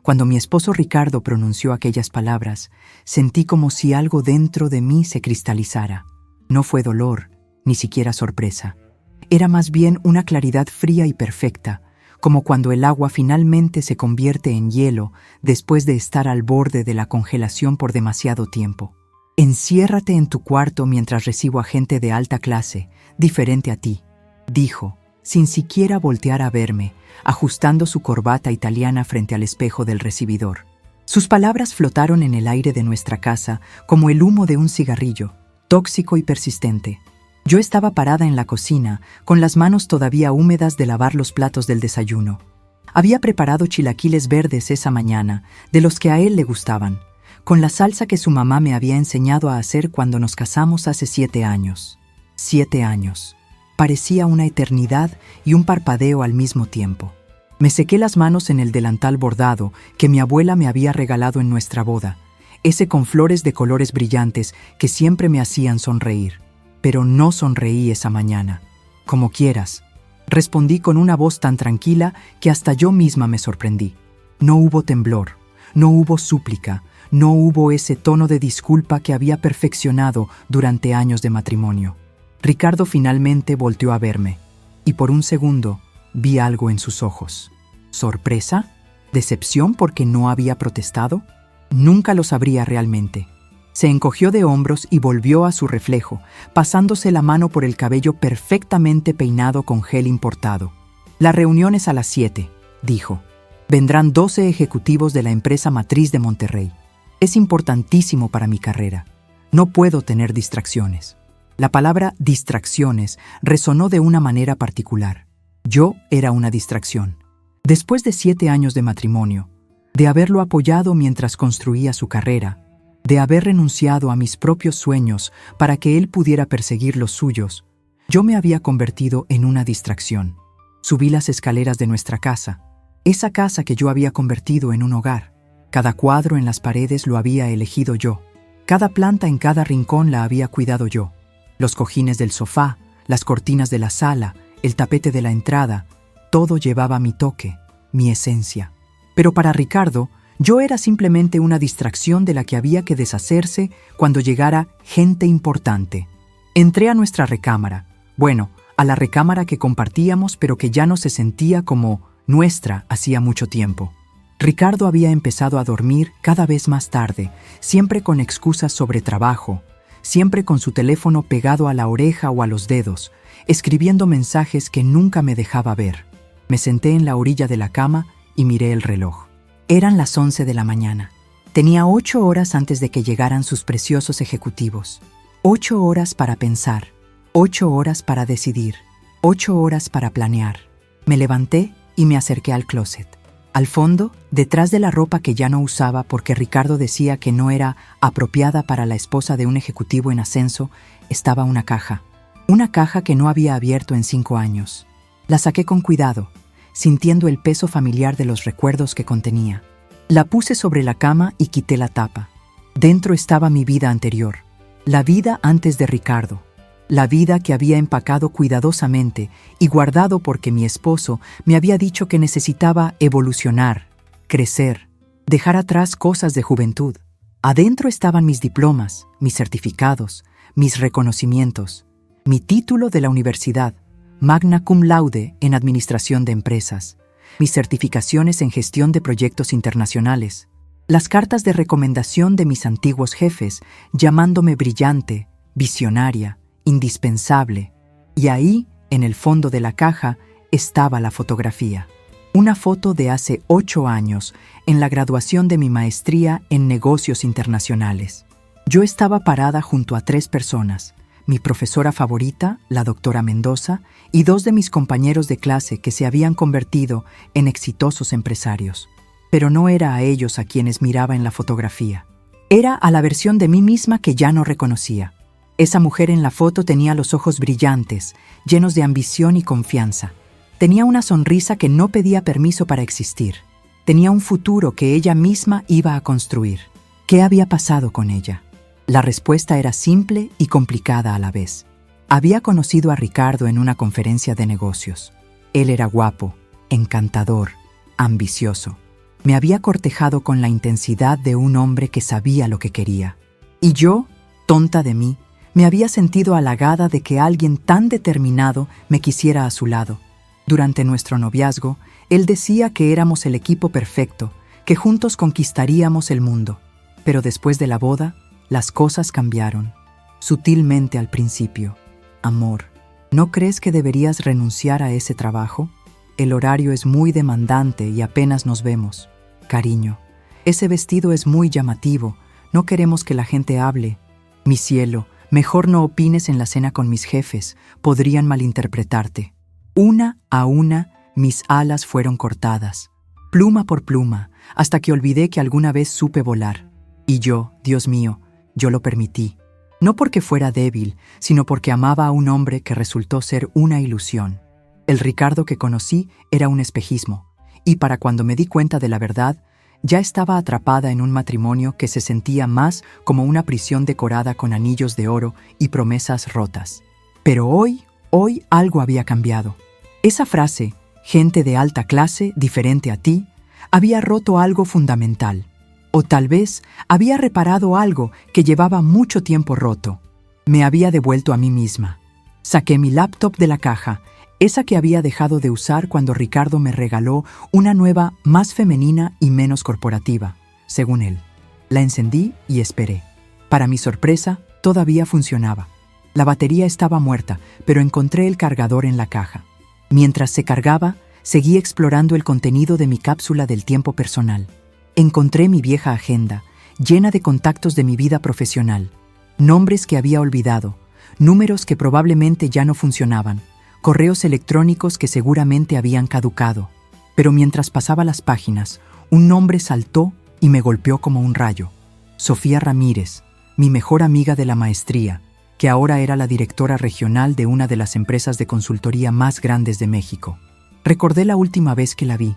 Cuando mi esposo Ricardo pronunció aquellas palabras, sentí como si algo dentro de mí se cristalizara. No fue dolor, ni siquiera sorpresa. Era más bien una claridad fría y perfecta, como cuando el agua finalmente se convierte en hielo después de estar al borde de la congelación por demasiado tiempo. «Enciérrate en tu cuarto mientras recibo a gente de alta clase, diferente a ti», dijo, sin siquiera voltear a verme, ajustando su corbata italiana frente al espejo del recibidor. Sus palabras flotaron en el aire de nuestra casa como el humo de un cigarrillo, tóxico y persistente. Yo estaba parada en la cocina, con las manos todavía húmedas de lavar los platos del desayuno. Había preparado chilaquiles verdes esa mañana, de los que a él le gustaban, con la salsa que su mamá me había enseñado a hacer cuando nos casamos hace 7 años. 7 años. Parecía una eternidad y un parpadeo al mismo tiempo. Me sequé las manos en el delantal bordado que mi abuela me había regalado en nuestra boda, ese con flores de colores brillantes que siempre me hacían sonreír. Pero no sonreí esa mañana. «Como quieras», respondí con una voz tan tranquila que hasta yo misma me sorprendí. No hubo temblor, no hubo súplica, no hubo ese tono de disculpa que había perfeccionado durante años de matrimonio. Ricardo finalmente volteó a verme, y por un segundo vi algo en sus ojos. ¿Sorpresa? ¿Decepción porque no había protestado? Nunca lo sabría realmente. Se encogió de hombros y volvió a su reflejo, pasándose la mano por el cabello perfectamente peinado con gel importado. «La reunión es a las 7», dijo. «Vendrán 12 ejecutivos de la empresa matriz de Monterrey. Es importantísimo para mi carrera. No puedo tener distracciones». La palabra distracciones resonó de una manera particular. Yo era una distracción. Después de 7 años de matrimonio, de haberlo apoyado mientras construía su carrera, de haber renunciado a mis propios sueños para que él pudiera perseguir los suyos, yo me había convertido en una distracción. Subí las escaleras de nuestra casa, esa casa que yo había convertido en un hogar. Cada cuadro en las paredes lo había elegido yo. Cada planta en cada rincón la había cuidado yo. Los cojines del sofá, las cortinas de la sala, el tapete de la entrada, todo llevaba mi toque, mi esencia. Pero para Ricardo, yo era simplemente una distracción de la que había que deshacerse cuando llegara gente importante. Entré a nuestra recámara, a la recámara que compartíamos pero que ya no se sentía como nuestra hacía mucho tiempo. Ricardo había empezado a dormir cada vez más tarde, siempre con excusas sobre trabajo, siempre con su teléfono pegado a la oreja o a los dedos, escribiendo mensajes que nunca me dejaba ver. Me senté en la orilla de la cama y miré el reloj. Eran las 11 de la mañana. Tenía 8 horas antes de que llegaran sus preciosos ejecutivos. 8 horas para pensar, 8 horas para decidir, 8 horas para planear. Me levanté y me acerqué al closet. Al fondo, detrás de la ropa que ya no usaba porque Ricardo decía que no era apropiada para la esposa de un ejecutivo en ascenso, estaba una caja. Una caja que no había abierto en 5 años. La saqué con cuidado, sintiendo el peso familiar de los recuerdos que contenía. La puse sobre la cama y quité la tapa. Dentro estaba mi vida anterior, la vida antes de Ricardo. La vida que había empacado cuidadosamente y guardado porque mi esposo me había dicho que necesitaba evolucionar, crecer, dejar atrás cosas de juventud. Adentro estaban mis diplomas, mis certificados, mis reconocimientos, mi título de la universidad, magna cum laude en administración de empresas, mis certificaciones en gestión de proyectos internacionales, las cartas de recomendación de mis antiguos jefes llamándome brillante, visionaria, indispensable, y ahí, en el fondo de la caja, estaba la fotografía. Una foto de hace 8 años, en la graduación de mi maestría en negocios internacionales. Yo estaba parada junto a 3 personas, mi profesora favorita, la doctora Mendoza, y 2 de mis compañeros de clase que se habían convertido en exitosos empresarios. Pero no era a ellos a quienes miraba en la fotografía. Era a la versión de mí misma que ya no reconocía. Esa mujer en la foto tenía los ojos brillantes, llenos de ambición y confianza. Tenía una sonrisa que no pedía permiso para existir. Tenía un futuro que ella misma iba a construir. ¿Qué había pasado con ella? La respuesta era simple y complicada a la vez. Había conocido a Ricardo en una conferencia de negocios. Él era guapo, encantador, ambicioso. Me había cortejado con la intensidad de un hombre que sabía lo que quería. Y yo, tonta de mí, me había sentido halagada de que alguien tan determinado me quisiera a su lado. Durante nuestro noviazgo, él decía que éramos el equipo perfecto, que juntos conquistaríamos el mundo. Pero después de la boda, las cosas cambiaron. Sutilmente al principio. Amor, ¿no crees que deberías renunciar a ese trabajo? El horario es muy demandante y apenas nos vemos. Cariño, ese vestido es muy llamativo. No queremos que la gente hable. Mi cielo, mejor no opines en la cena con mis jefes. Podrían malinterpretarte. Una a una, mis alas fueron cortadas, pluma por pluma, hasta que olvidé que alguna vez supe volar. Y yo, Dios mío, yo lo permití. No porque fuera débil, sino porque amaba a un hombre que resultó ser una ilusión. El Ricardo que conocí era un espejismo, y para cuando me di cuenta de la verdad, ya estaba atrapada en un matrimonio que se sentía más como una prisión decorada con anillos de oro y promesas rotas. Pero hoy algo había cambiado. Esa frase, gente de alta clase, diferente a ti, había roto algo fundamental. O tal vez había reparado algo que llevaba mucho tiempo roto. Me había devuelto a mí misma. Saqué mi laptop de la caja, esa que había dejado de usar cuando Ricardo me regaló una nueva, más femenina y menos corporativa, según él. La encendí y esperé. Para mi sorpresa, todavía funcionaba. La batería estaba muerta, pero encontré el cargador en la caja. Mientras se cargaba, seguí explorando el contenido de mi cápsula del tiempo personal. Encontré mi vieja agenda, llena de contactos de mi vida profesional, nombres que había olvidado, números que probablemente ya no funcionaban, correos electrónicos que seguramente habían caducado. Pero mientras pasaba las páginas, un nombre saltó y me golpeó como un rayo. Sofía Ramírez, mi mejor amiga de la maestría, que ahora era la directora regional de una de las empresas de consultoría más grandes de México. Recordé la última vez que la vi.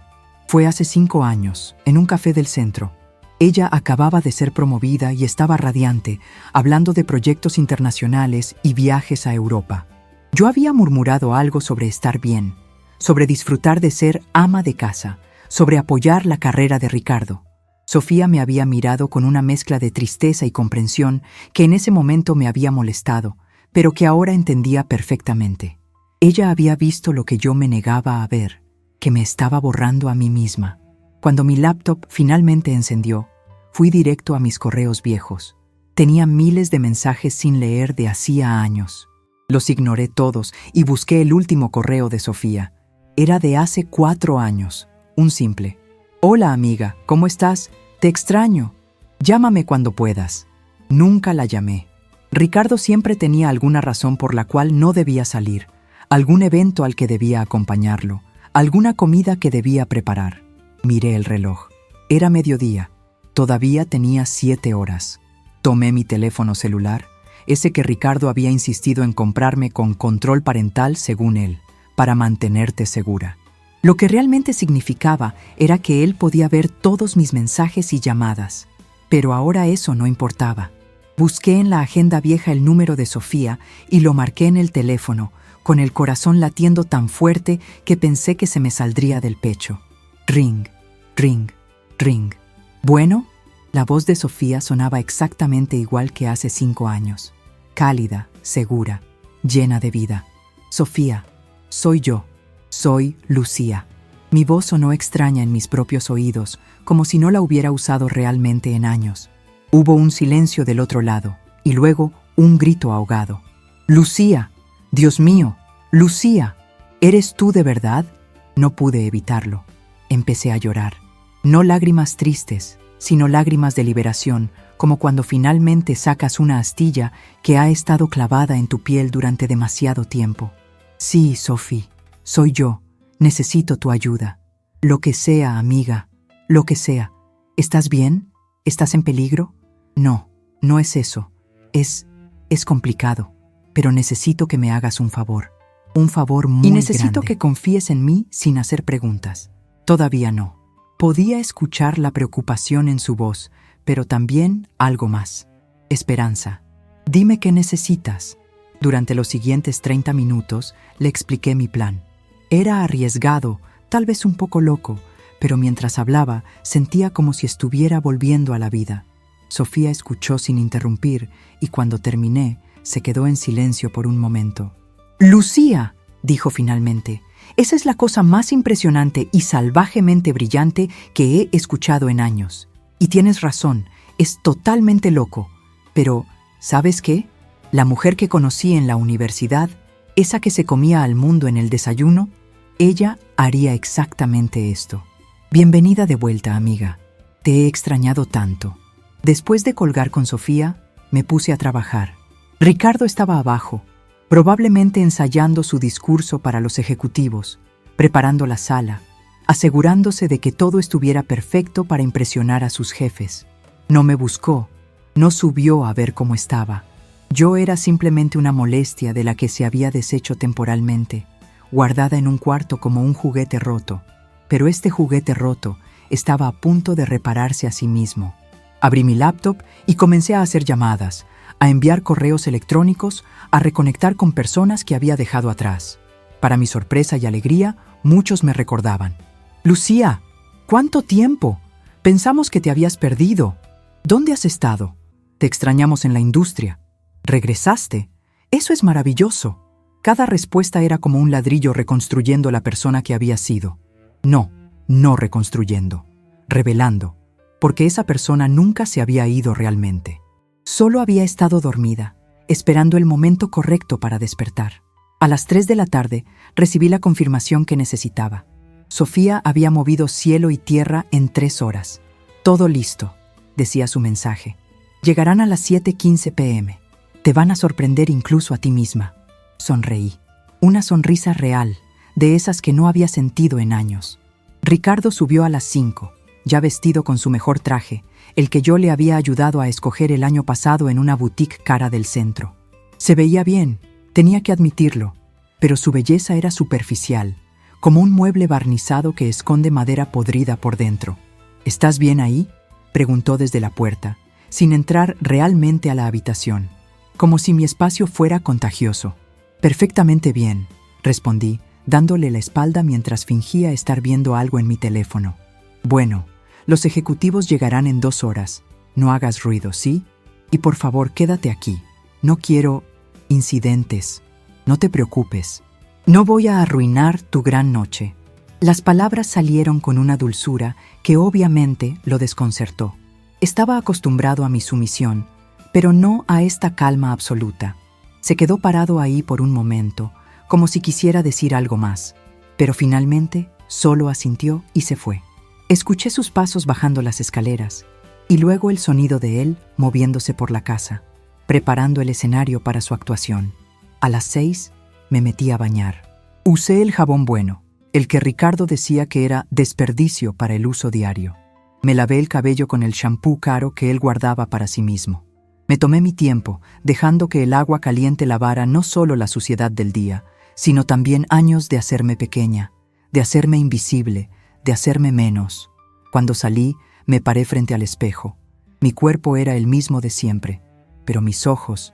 Fue hace 5 años, en un café del centro. Ella acababa de ser promovida y estaba radiante, hablando de proyectos internacionales y viajes a Europa. Yo había murmurado algo sobre estar bien, sobre disfrutar de ser ama de casa, sobre apoyar la carrera de Ricardo. Sofía me había mirado con una mezcla de tristeza y comprensión que en ese momento me había molestado, pero que ahora entendía perfectamente. Ella había visto lo que yo me negaba a ver, que me estaba borrando a mí misma. Cuando mi laptop finalmente encendió, fui directo a mis correos viejos. Tenía miles de mensajes sin leer de hacía años. Los ignoré todos y busqué el último correo de Sofía. Era de hace 4 años, un simple. Hola amiga, ¿cómo estás? Te extraño. Llámame cuando puedas. Nunca la llamé. Ricardo siempre tenía alguna razón por la cual no debía salir, algún evento al que debía acompañarlo, alguna comida que debía preparar. Miré el reloj. Era mediodía. Todavía tenía 7 horas. Tomé mi teléfono celular, ese que Ricardo había insistido en comprarme con control parental, según él, para mantenerte segura. Lo que realmente significaba era que él podía ver todos mis mensajes y llamadas. Pero ahora eso no importaba. Busqué en la agenda vieja el número de Sofía y lo marqué en el teléfono, con el corazón latiendo tan fuerte que pensé que se me saldría del pecho. Ring, ring, ring. Bueno, la voz de Sofía sonaba exactamente igual que hace 5 años. Cálida, segura, llena de vida. Sofía, soy yo. Soy Lucía. Mi voz sonó extraña en mis propios oídos, como si no la hubiera usado realmente en años. Hubo un silencio del otro lado, y luego un grito ahogado. ¡Lucía! ¡Dios mío! ¡Lucía! ¿Eres tú de verdad? No pude evitarlo. Empecé a llorar. No lágrimas tristes, sino lágrimas de liberación, como cuando finalmente sacas una astilla que ha estado clavada en tu piel durante demasiado tiempo. Sí, Sophie. Soy yo. Necesito tu ayuda. Lo que sea, amiga. Lo que sea. ¿Estás bien? ¿Estás en peligro? No, no es eso. Es complicado. Pero necesito que me hagas un favor. Un favor muy grande. Y necesito que confíes en mí sin hacer preguntas. Todavía no. Podía escuchar la preocupación en su voz, pero también algo más. Esperanza. Dime qué necesitas. Durante los siguientes 30 minutos le expliqué mi plan. Era arriesgado, tal vez un poco loco, pero mientras hablaba sentía como si estuviera volviendo a la vida. Sofía escuchó sin interrumpir y cuando terminé se quedó en silencio por un momento. «Lucía», dijo finalmente, «esa es la cosa más impresionante y salvajemente brillante que he escuchado en años. Y tienes razón, es totalmente loco. Pero, ¿sabes qué? La mujer que conocí en la universidad, esa que se comía al mundo en el desayuno, ella haría exactamente esto. Bienvenida de vuelta, amiga. Te he extrañado tanto». Después de colgar con Sofía, me puse a trabajar. Ricardo estaba abajo, probablemente ensayando su discurso para los ejecutivos, preparando la sala, asegurándose de que todo estuviera perfecto para impresionar a sus jefes. No me buscó, no subió a ver cómo estaba. Yo era simplemente una molestia de la que se había deshecho temporalmente, guardada en un cuarto como un juguete roto. Pero este juguete roto estaba a punto de repararse a sí mismo. Abrí mi laptop y comencé a hacer llamadas, a enviar correos electrónicos, a reconectar con personas que había dejado atrás. Para mi sorpresa y alegría, muchos me recordaban. «Lucía, ¿cuánto tiempo? Pensamos que te habías perdido. ¿Dónde has estado? Te extrañamos en la industria. ¿Regresaste? Eso es maravilloso». Cada respuesta era como un ladrillo reconstruyendo la persona que había sido. No reconstruyendo, revelando, porque esa persona nunca se había ido realmente. Solo había estado dormida, esperando el momento correcto para despertar. A las 3 de la tarde recibí la confirmación que necesitaba. Sofía había movido cielo y tierra en 3 horas. «Todo listo», decía su mensaje. «Llegarán a las 7:15 p.m. Te van a sorprender incluso a ti misma». Sonreí. Una sonrisa real, de esas que no había sentido en años. Ricardo subió a las 5, ya vestido con su mejor traje, el que yo le había ayudado a escoger el año pasado en una boutique cara del centro. Se veía bien, tenía que admitirlo, pero su belleza era superficial, como un mueble barnizado que esconde madera podrida por dentro. «¿Estás bien ahí?», preguntó desde la puerta, sin entrar realmente a la habitación, como si mi espacio fuera contagioso. «Perfectamente bien», respondí, dándole la espalda mientras fingía estar viendo algo en mi teléfono. «Bueno, los ejecutivos llegarán en 2 horas. No hagas ruido, ¿sí? Y por favor, quédate aquí. No quiero incidentes. No te preocupes. No voy a arruinar tu gran noche». Las palabras salieron con una dulzura que obviamente lo desconcertó. Estaba acostumbrado a mi sumisión, pero no a esta calma absoluta. Se quedó parado ahí por un momento, como si quisiera decir algo más, pero finalmente solo asintió y se fue. Escuché sus pasos bajando las escaleras y luego el sonido de él moviéndose por la casa, preparando el escenario para su actuación. A las 6 me metí a bañar. Usé el jabón bueno, el que Ricardo decía que era desperdicio para el uso diario. Me lavé el cabello con el shampoo caro que él guardaba para sí mismo. Me tomé mi tiempo, dejando que el agua caliente lavara no solo la suciedad del día, sino también años de hacerme pequeña, de hacerme invisible, de hacerme menos. Cuando salí, me paré frente al espejo. Mi cuerpo era el mismo de siempre, pero mis ojos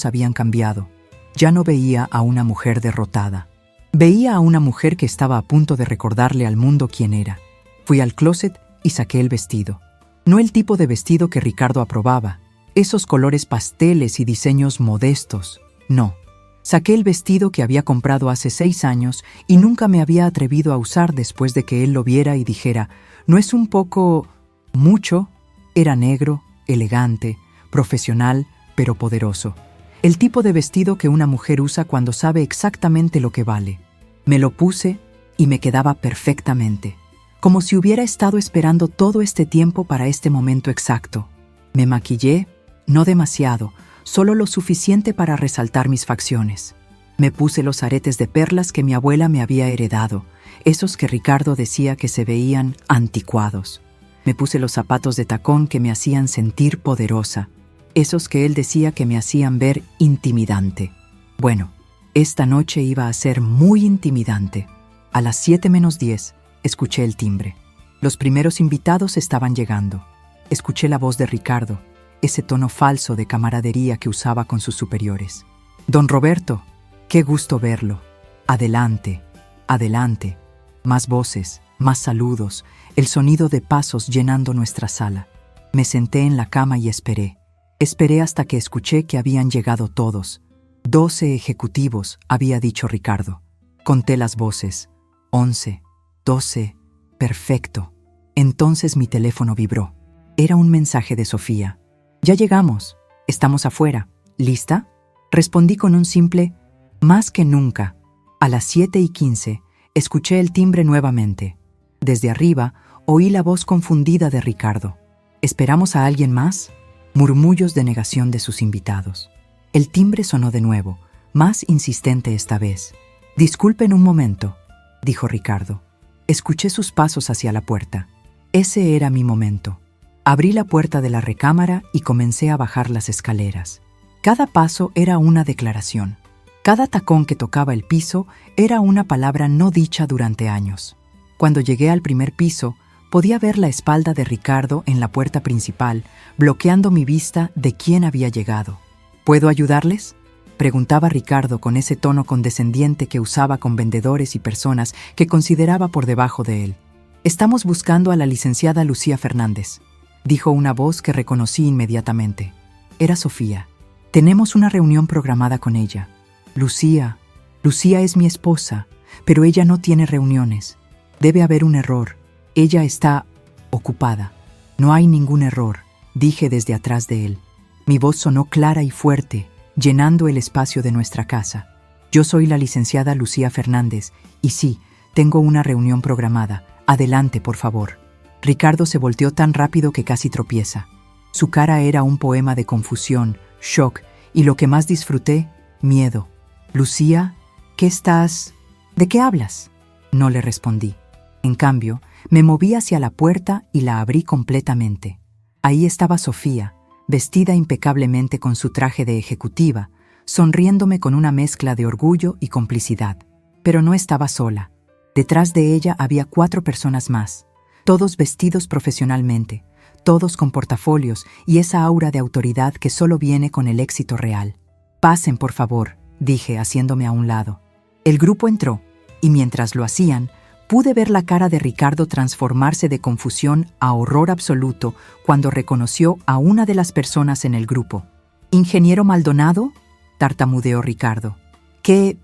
habían cambiado. Ya no veía a una mujer derrotada. Veía a una mujer que estaba a punto de recordarle al mundo quién era. Fui al closet y saqué el vestido. No el tipo de vestido que Ricardo aprobaba, esos colores pasteles y diseños modestos. No. Saqué el vestido que había comprado hace 6 años y nunca me había atrevido a usar después de que él lo viera y dijera, ¿no es un poco mucho? Era negro, elegante, profesional, pero poderoso. El tipo de vestido que una mujer usa cuando sabe exactamente lo que vale. Me lo puse y me quedaba perfectamente, como si hubiera estado esperando todo este tiempo para este momento exacto. Me maquillé, no demasiado, solo lo suficiente para resaltar mis facciones. Me puse los aretes de perlas que mi abuela me había heredado, esos que Ricardo decía que se veían anticuados. Me puse los zapatos de tacón que me hacían sentir poderosa, esos que él decía que me hacían ver intimidante. Bueno, esta noche iba a ser muy intimidante. A las 7:10 escuché el timbre. Los primeros invitados estaban llegando. Escuché la voz de Ricardo, ese tono falso de camaradería que usaba con sus superiores. «Don Roberto, qué gusto verlo. Adelante, adelante». Más voces, más saludos, el sonido de pasos llenando nuestra sala. Me senté en la cama y esperé. Esperé hasta que escuché que habían llegado todos. 12 ejecutivos, había dicho Ricardo. Conté las voces. 11, 12, perfecto. Entonces mi teléfono vibró. Era un mensaje de Sofía. Ya llegamos. Estamos afuera. ¿Lista? Respondí con un simple más que nunca. A las 7:15 escuché el timbre nuevamente. Desde arriba oí la voz confundida de Ricardo. ¿Esperamos a alguien más? Murmullos de negación de sus invitados. El timbre sonó de nuevo, más insistente esta vez. «Disculpen un momento», dijo Ricardo. Escuché sus pasos hacia la puerta. Ese era mi momento. Abrí la puerta de la recámara y comencé a bajar las escaleras. Cada paso era una declaración. Cada tacón que tocaba el piso era una palabra no dicha durante años. Cuando llegué al primer piso, podía ver la espalda de Ricardo en la puerta principal, bloqueando mi vista de quién había llegado. ¿Puedo ayudarles?, preguntaba Ricardo con ese tono condescendiente que usaba con vendedores y personas que consideraba por debajo de él. «Estamos buscando a la licenciada Lucía Fernández», dijo una voz que reconocí inmediatamente. Era Sofía. «Tenemos una reunión programada con ella. Lucía es mi esposa, pero ella no tiene reuniones. Debe haber un error. Ella está ocupada». «No hay ningún error», dije desde atrás de él. Mi voz sonó clara y fuerte, llenando el espacio de nuestra casa. «Yo soy la licenciada Lucía Fernández, y sí, tengo una reunión programada. Adelante, por favor». Ricardo se volteó tan rápido que casi tropieza. Su cara era un poema de confusión, shock, y lo que más disfruté, miedo. «Lucía, ¿qué estás? ¿De qué hablas?». No le respondí. En cambio, me moví hacia la puerta y la abrí completamente. Ahí estaba Sofía, vestida impecablemente con su traje de ejecutiva, sonriéndome con una mezcla de orgullo y complicidad. Pero no estaba sola. Detrás de ella había 4 personas más, todos vestidos profesionalmente, todos con portafolios y esa aura de autoridad que solo viene con el éxito real. «Pasen, por favor», dije, haciéndome a un lado. El grupo entró, y mientras lo hacían, pude ver la cara de Ricardo transformarse de confusión a horror absoluto cuando reconoció a una de las personas en el grupo. «¿Ingeniero Maldonado?», tartamudeó Ricardo. ¿Qué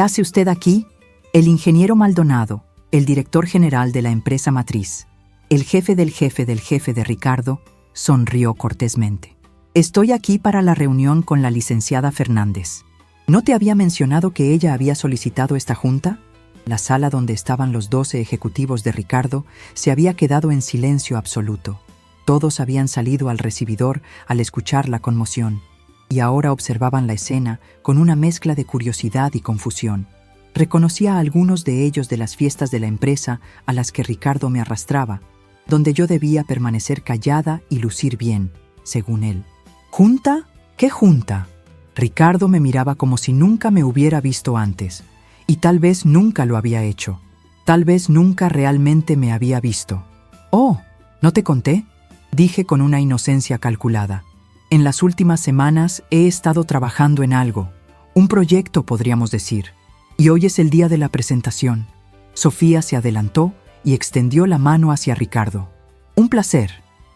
hace usted aquí?» «El ingeniero Maldonado, el director general de la empresa matriz». El jefe del jefe del jefe de Ricardo sonrió cortésmente. «Estoy aquí para la reunión con la licenciada Fernández. ¿No te había mencionado que ella había solicitado esta junta?». La sala donde estaban los 12 ejecutivos de Ricardo se había quedado en silencio absoluto. Todos habían salido al recibidor al escuchar la conmoción, y ahora observaban la escena con una mezcla de curiosidad y confusión. Reconocía a algunos de ellos de las fiestas de la empresa a las que Ricardo me arrastraba, donde yo debía permanecer callada y lucir bien, según él. «¿Junta? ¿Qué junta?». Ricardo me miraba como si nunca me hubiera visto antes, y tal vez nunca lo había hecho. Tal vez nunca realmente me había visto. «Oh, ¿no te conté?», dije con una inocencia calculada. «En las últimas semanas he estado trabajando en algo, un proyecto podríamos decir, y hoy es el día de la presentación». Sofía se adelantó y extendió la mano hacia Ricardo. «Un placer.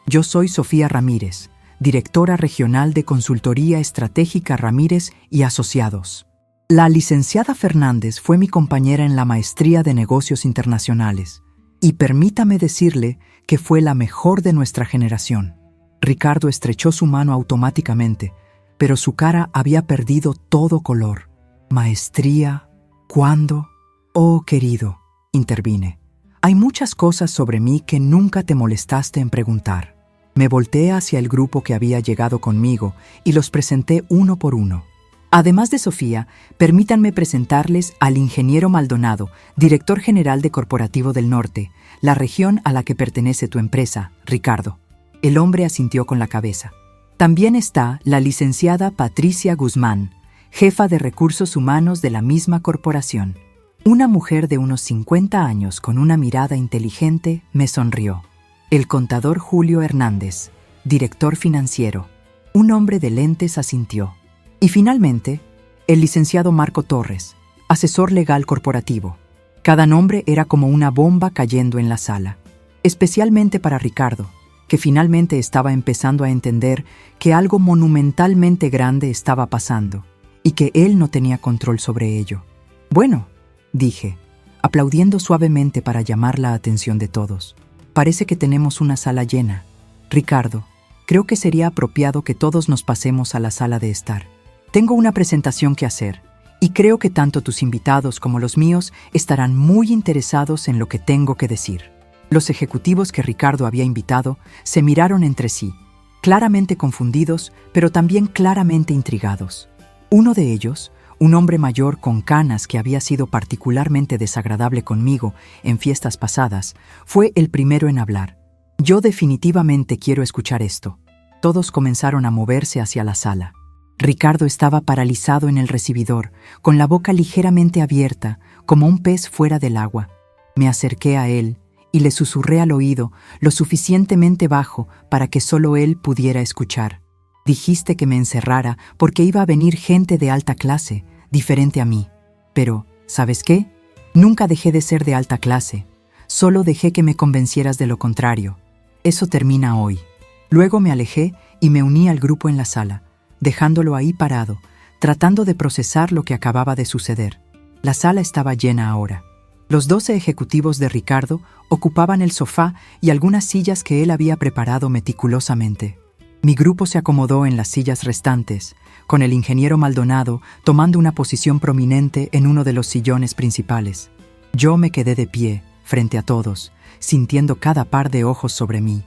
Yo soy Sofía Ramírez, directora regional de Consultoría Estratégica Ramírez y Asociados. La licenciada Fernández fue mi compañera en la maestría de negocios internacionales, y permítame decirle que fue la mejor de nuestra generación». Ricardo estrechó su mano automáticamente, pero su cara había perdido todo color. «¿Maestría? ¿Cuándo?». «Oh, querido», intervine. «Hay muchas cosas sobre mí que nunca te molestaste en preguntar». Me volteé hacia el grupo que había llegado conmigo y los presenté uno por uno. Además de Sofía, permítanme presentarles al ingeniero Maldonado, director general de Corporativo del Norte, la región a la que pertenece tu empresa, Ricardo. El hombre asintió con la cabeza. También está la licenciada Patricia Guzmán, jefa de recursos humanos de la misma corporación. Una mujer de unos 50 años con una mirada inteligente me sonrió. El contador Julio Hernández, director financiero. Un hombre de lentes asintió. Y finalmente, el licenciado Marco Torres, asesor legal corporativo. Cada nombre era como una bomba cayendo en la sala, especialmente para Ricardo, que finalmente estaba empezando a entender que algo monumentalmente grande estaba pasando y que él no tenía control sobre ello. «Bueno», dije, aplaudiendo suavemente para llamar la atención de todos. «Parece que tenemos una sala llena. Ricardo, creo que sería apropiado que todos nos pasemos a la sala de estar. Tengo una presentación que hacer, y creo que tanto tus invitados como los míos estarán muy interesados en lo que tengo que decir». Los ejecutivos que Ricardo había invitado se miraron entre sí, claramente confundidos, pero también claramente intrigados. Uno de ellos, un hombre mayor con canas que había sido particularmente desagradable conmigo en fiestas pasadas, fue el primero en hablar. «Yo definitivamente quiero escuchar esto». Todos comenzaron a moverse hacia la sala. Ricardo estaba paralizado en el recibidor, con la boca ligeramente abierta, como un pez fuera del agua. Me acerqué a él y le susurré al oído lo suficientemente bajo para que solo él pudiera escuchar. «Dijiste que me encerrara porque iba a venir gente de alta clase, diferente a mí. Pero, ¿sabes qué? Nunca dejé de ser de alta clase. Solo dejé que me convencieras de lo contrario. Eso termina hoy». Luego me alejé y me uní al grupo en la sala, dejándolo ahí parado, tratando de procesar lo que acababa de suceder. La sala estaba llena ahora. Los 12 ejecutivos de Ricardo ocupaban el sofá y algunas sillas que él había preparado meticulosamente. Mi grupo se acomodó en las sillas restantes, con el ingeniero Maldonado tomando una posición prominente en uno de los sillones principales. Yo me quedé de pie, frente a todos, sintiendo cada par de ojos sobre mí.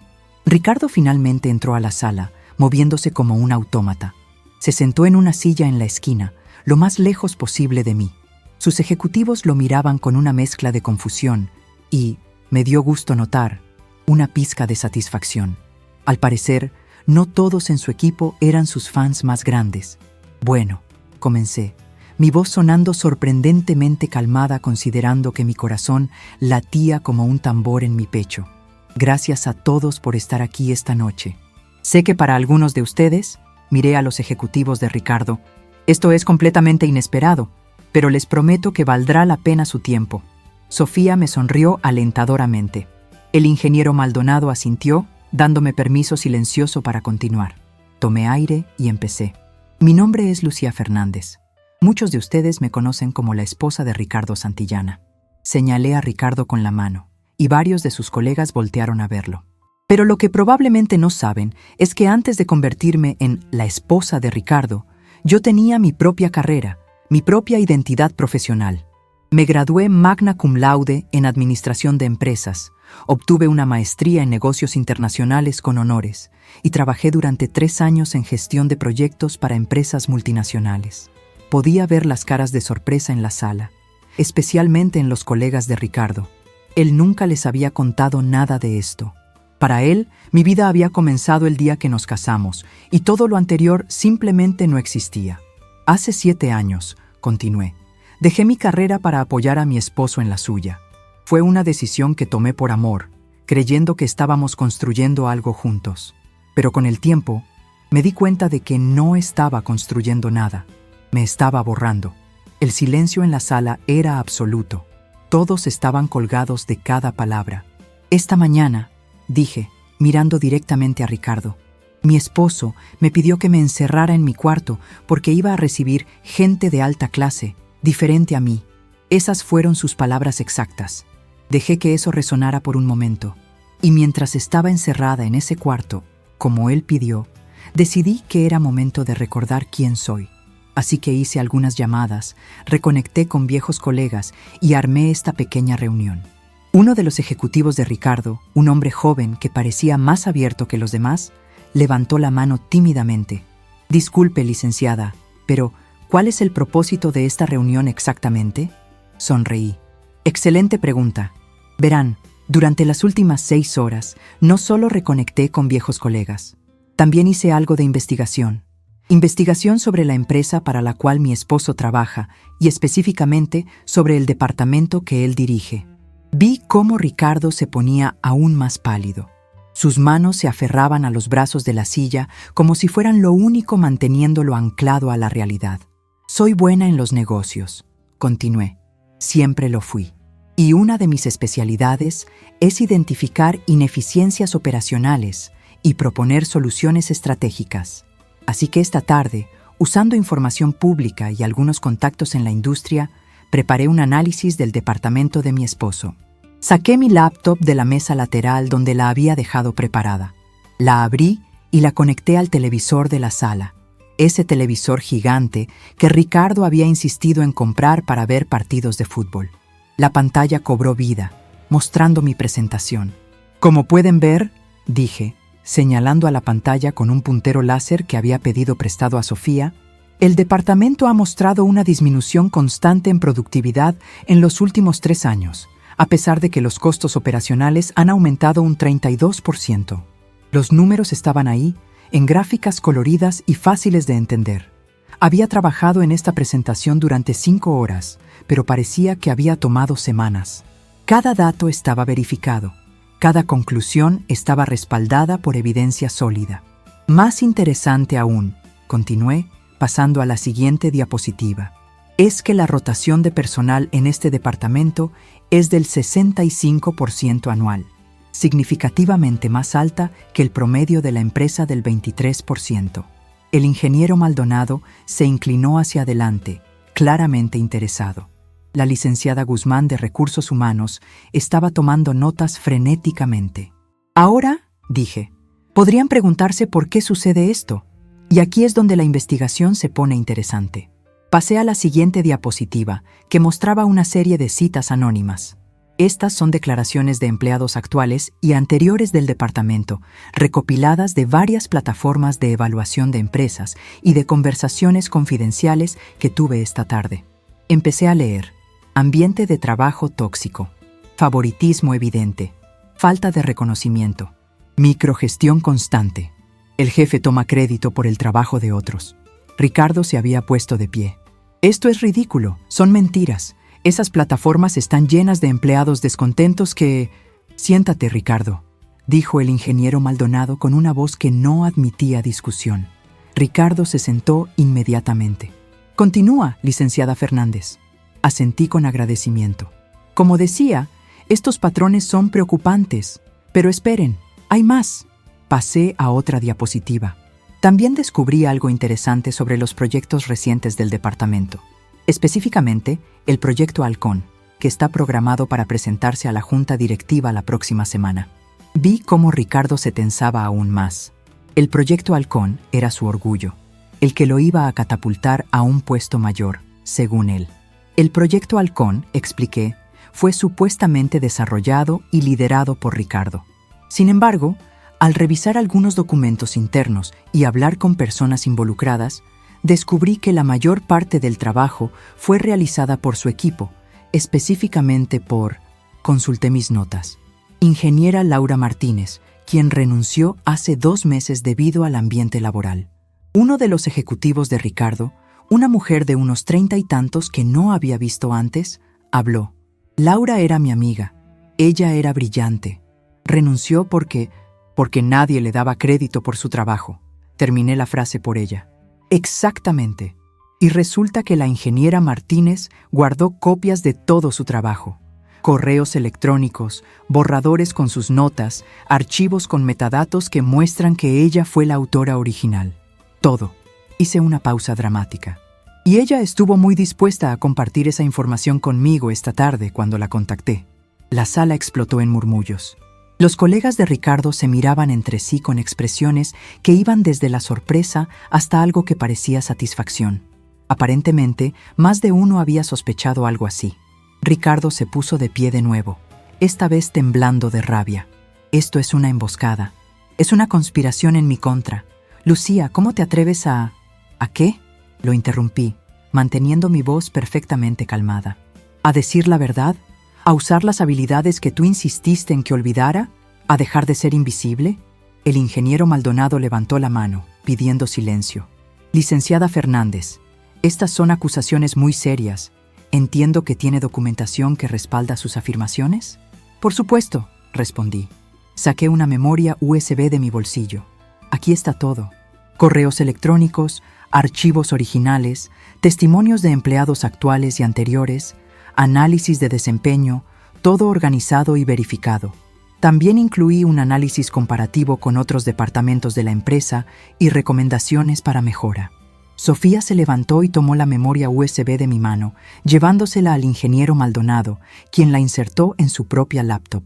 Ricardo finalmente entró a la sala, moviéndose como un autómata. Se sentó en una silla en la esquina, lo más lejos posible de mí. Sus ejecutivos lo miraban con una mezcla de confusión y, me dio gusto notar, una pizca de satisfacción. Al parecer, no todos en su equipo eran sus fans más grandes. «Bueno», comencé, mi voz sonando sorprendentemente calmada considerando que mi corazón latía como un tambor en mi pecho. «Gracias a todos por estar aquí esta noche. Sé que para algunos de ustedes», miré a los ejecutivos de Ricardo, «esto es completamente inesperado, pero les prometo que valdrá la pena su tiempo». Sofía me sonrió alentadoramente. El ingeniero Maldonado asintió, dándome permiso silencioso para continuar. Tomé aire y empecé. «Mi nombre es Lucía Fernández. Muchos de ustedes me conocen como la esposa de Ricardo Santillana». Señalé a Ricardo con la mano, y varios de sus colegas voltearon a verlo. Pero lo que probablemente no saben es que antes de convertirme en la esposa de Ricardo, yo tenía mi propia carrera, mi propia identidad profesional. Me gradué magna cum laude en Administración de Empresas, obtuve una maestría en Negocios Internacionales con honores y trabajé durante 3 años en gestión de proyectos para empresas multinacionales. Podía ver las caras de sorpresa en la sala, especialmente en los colegas de Ricardo. Él nunca les había contado nada de esto. Para él, mi vida había comenzado el día que nos casamos y todo lo anterior simplemente no existía. «Hace 7 años», continué, «dejé mi carrera para apoyar a mi esposo en la suya. Fue una decisión que tomé por amor, creyendo que estábamos construyendo algo juntos. Pero con el tiempo, me di cuenta de que no estaba construyendo nada. Me estaba borrando. El silencio en la sala era absoluto. Todos estaban colgados de cada palabra. Esta mañana», dije, mirando directamente a Ricardo, «mi esposo me pidió que me encerrara en mi cuarto porque iba a recibir gente de alta clase, diferente a mí». Esas fueron sus palabras exactas. Dejé que eso resonara por un momento, y mientras estaba encerrada en ese cuarto, como él pidió, decidí que era momento de recordar quién soy. Así que hice algunas llamadas, reconecté con viejos colegas y armé esta pequeña reunión. Uno de los ejecutivos de Ricardo, un hombre joven que parecía más abierto que los demás, levantó la mano tímidamente. «Disculpe, licenciada, pero ¿cuál es el propósito de esta reunión exactamente?». Sonreí. «Excelente pregunta. Verán, durante las últimas 6 horas, no solo reconecté con viejos colegas, también hice algo de investigación. Investigación sobre la empresa para la cual mi esposo trabaja y específicamente sobre el departamento que él dirige. Vi cómo Ricardo se ponía aún más pálido. Sus manos se aferraban a los brazos de la silla como si fueran lo único manteniéndolo anclado a la realidad. «Soy buena en los negocios», continué. «Siempre lo fui. Y una de mis especialidades es identificar ineficiencias operacionales y proponer soluciones estratégicas. Así que esta tarde, usando información pública y algunos contactos en la industria, preparé un análisis del departamento de mi esposo. Saqué mi laptop de la mesa lateral donde la había dejado preparada. La abrí y la conecté al televisor de la sala. Ese televisor gigante que Ricardo había insistido en comprar para ver partidos de fútbol. La pantalla cobró vida, mostrando mi presentación. Como pueden ver, dije, señalando a la pantalla con un puntero láser que había pedido prestado a Sofía, el departamento ha mostrado una disminución constante en productividad en los últimos 3 años, a pesar de que los costos operacionales han aumentado un 32%. Los números estaban ahí, en gráficas coloridas y fáciles de entender. Había trabajado en esta presentación durante 5 horas, pero parecía que había tomado semanas. Cada dato estaba verificado. Cada conclusión estaba respaldada por evidencia sólida. Más interesante aún, continué, pasando a la siguiente diapositiva, es que la rotación de personal en este departamento es del 65% anual, significativamente más alta que el promedio de la empresa del 23%. El ingeniero Maldonado se inclinó hacia adelante, claramente interesado. La licenciada Guzmán de Recursos Humanos estaba tomando notas frenéticamente. Ahora, dije, podrían preguntarse por qué sucede esto. Y aquí es donde la investigación se pone interesante. Pasé a la siguiente diapositiva, que mostraba una serie de citas anónimas. Estas son declaraciones de empleados actuales y anteriores del departamento, recopiladas de varias plataformas de evaluación de empresas y de conversaciones confidenciales que tuve esta tarde. Empecé a leer. Ambiente de trabajo tóxico. Favoritismo evidente. Falta de reconocimiento. Microgestión constante. El jefe toma crédito por el trabajo de otros. Ricardo se había puesto de pie. Esto es ridículo, son mentiras. Esas plataformas están llenas de empleados descontentos que... Siéntate, Ricardo, dijo el ingeniero Maldonado con una voz que no admitía discusión. Ricardo se sentó inmediatamente. Continúa, licenciada Fernández. Asentí con agradecimiento. Como decía, estos patrones son preocupantes. Pero esperen, hay más. Pasé a otra diapositiva. También descubrí algo interesante sobre los proyectos recientes del departamento. Específicamente, el proyecto Halcón, que está programado para presentarse a la junta directiva la próxima semana. Vi cómo Ricardo se tensaba aún más. El proyecto Halcón era su orgullo, el que lo iba a catapultar a un puesto mayor, según él. El proyecto Halcón, expliqué, fue supuestamente desarrollado y liderado por Ricardo. Sin embargo, al revisar algunos documentos internos y hablar con personas involucradas, descubrí que la mayor parte del trabajo fue realizada por su equipo, específicamente por, consulté mis notas, ingeniera Laura Martínez, quien renunció hace 2 meses debido al ambiente laboral. Uno de los ejecutivos de Ricardo, una mujer de unos 30 y tantos que no había visto antes, habló. Laura era mi amiga. Ella era brillante. Renunció porque nadie le daba crédito por su trabajo. Terminé la frase por ella. Exactamente. Y resulta que la ingeniera Martínez guardó copias de todo su trabajo. Correos electrónicos, borradores con sus notas, archivos con metadatos que muestran que ella fue la autora original. Todo. Hice una pausa dramática. Y ella estuvo muy dispuesta a compartir esa información conmigo esta tarde cuando la contacté. La sala explotó en murmullos. Los colegas de Ricardo se miraban entre sí con expresiones que iban desde la sorpresa hasta algo que parecía satisfacción. Aparentemente, más de uno había sospechado algo así. Ricardo se puso de pie de nuevo, esta vez temblando de rabia. Esto es una emboscada. Es una conspiración en mi contra. Lucía, ¿cómo te atreves a...? ¿A qué? Lo interrumpí, manteniendo mi voz perfectamente calmada. ¿A decir la verdad? ¿A usar las habilidades que tú insististe en que olvidara? ¿A dejar de ser invisible? El ingeniero Maldonado levantó la mano, pidiendo silencio. Licenciada Fernández, estas son acusaciones muy serias. ¿Entiendo que tiene documentación que respalda sus afirmaciones? Por supuesto, respondí. Saqué una memoria USB de mi bolsillo. Aquí está todo. Correos electrónicos, archivos originales, testimonios de empleados actuales y anteriores, análisis de desempeño, todo organizado y verificado. También incluí un análisis comparativo con otros departamentos de la empresa y recomendaciones para mejora. Sofía se levantó y tomó la memoria USB de mi mano, llevándosela al ingeniero Maldonado, quien la insertó en su propia laptop.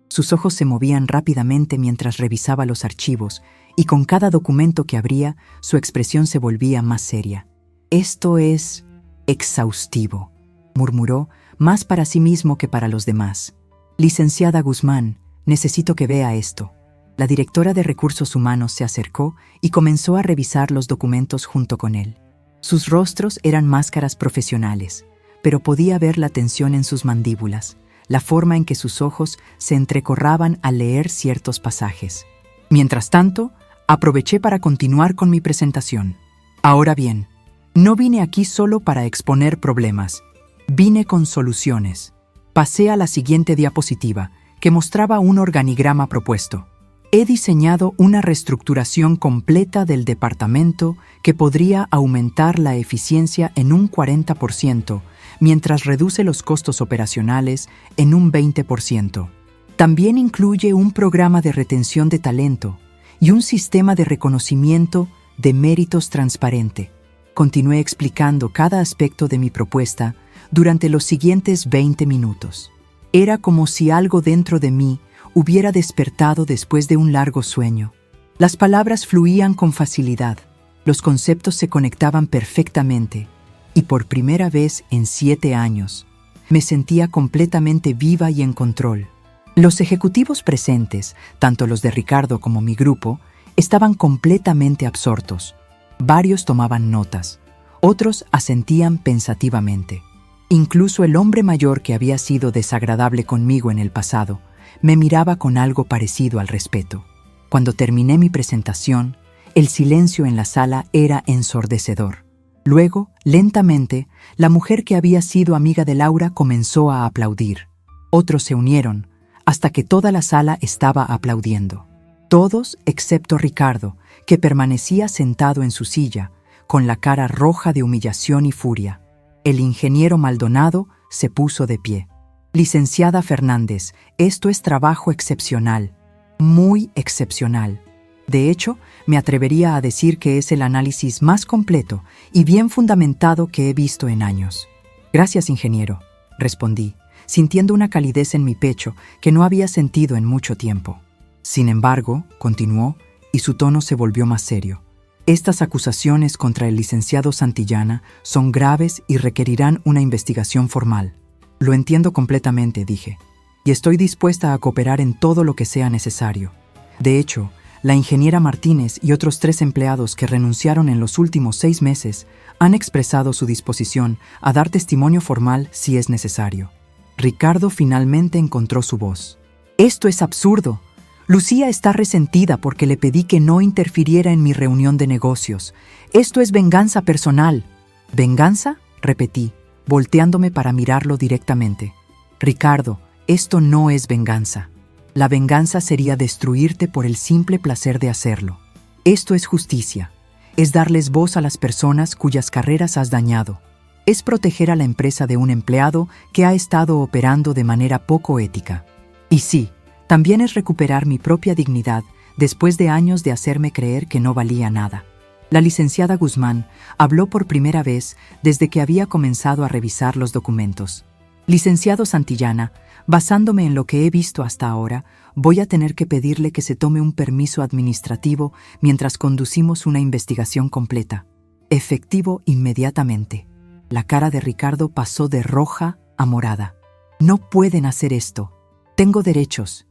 Sus ojos se movían rápidamente mientras revisaba los archivos, y con cada documento que abría, su expresión se volvía más seria. «Esto es exhaustivo», murmuró, más para sí mismo que para los demás. «Licenciada Guzmán, necesito que vea esto». La directora de Recursos Humanos se acercó y comenzó a revisar los documentos junto con él. Sus rostros eran máscaras profesionales, pero podía ver la tensión en sus mandíbulas, la forma en que sus ojos se entrecorraban al leer ciertos pasajes. Mientras tanto, aproveché para continuar con mi presentación. Ahora bien, no vine aquí solo para exponer problemas. Vine con soluciones. Pasé a la siguiente diapositiva, que mostraba un organigrama propuesto. He diseñado una reestructuración completa del departamento que podría aumentar la eficiencia en un 40%, mientras reduce los costos operacionales en un 20%. También incluye un programa de retención de talento y un sistema de reconocimiento de méritos transparente. Continué explicando cada aspecto de mi propuesta durante los siguientes 20 minutos. Era como si algo dentro de mí hubiera despertado después de un largo sueño. Las palabras fluían con facilidad, los conceptos se conectaban perfectamente, y por primera vez en 7 años, me sentía completamente viva y en control. Los ejecutivos presentes, tanto los de Ricardo como mi grupo, estaban completamente absortos. Varios tomaban notas, otros asentían pensativamente. Incluso el hombre mayor que había sido desagradable conmigo en el pasado, me miraba con algo parecido al respeto. Cuando terminé mi presentación, el silencio en la sala era ensordecedor. Luego, lentamente, la mujer que había sido amiga de Laura comenzó a aplaudir. Otros se unieron, hasta que toda la sala estaba aplaudiendo. Todos excepto Ricardo, que permanecía sentado en su silla, con la cara roja de humillación y furia. El ingeniero Maldonado se puso de pie. «Licenciada Fernández, esto es trabajo excepcional, muy excepcional. De hecho, me atrevería a decir que es el análisis más completo y bien fundamentado que he visto en años». «Gracias, ingeniero», respondí, sintiendo una calidez en mi pecho que no había sentido en mucho tiempo. Sin embargo, continuó, y su tono se volvió más serio. «Estas acusaciones contra el licenciado Santillana son graves y requerirán una investigación formal». «Lo entiendo completamente», dije, «y estoy dispuesta a cooperar en todo lo que sea necesario. De hecho, la ingeniera Martínez y otros 3 empleados que renunciaron en los últimos 6 meses han expresado su disposición a dar testimonio formal si es necesario». Ricardo finalmente encontró su voz. «Esto es absurdo. Lucía está resentida porque le pedí que no interfiriera en mi reunión de negocios. Esto es venganza personal». «¿Venganza?», repetí, volteándome para mirarlo directamente. «Ricardo, esto no es venganza. La venganza sería destruirte por el simple placer de hacerlo. Esto es justicia. Es darles voz a las personas cuyas carreras has dañado. Es proteger a la empresa de un empleado que ha estado operando de manera poco ética. Y sí, también es recuperar mi propia dignidad después de años de hacerme creer que no valía nada». La licenciada Guzmán habló por primera vez desde que había comenzado a revisar los documentos. «Licenciado Santillana, basándome en lo que he visto hasta ahora, voy a tener que pedirle que se tome un permiso administrativo mientras conducimos una investigación completa. Efectivo inmediatamente». La cara de Ricardo pasó de roja a morada. «No pueden hacer esto. Tengo derechos.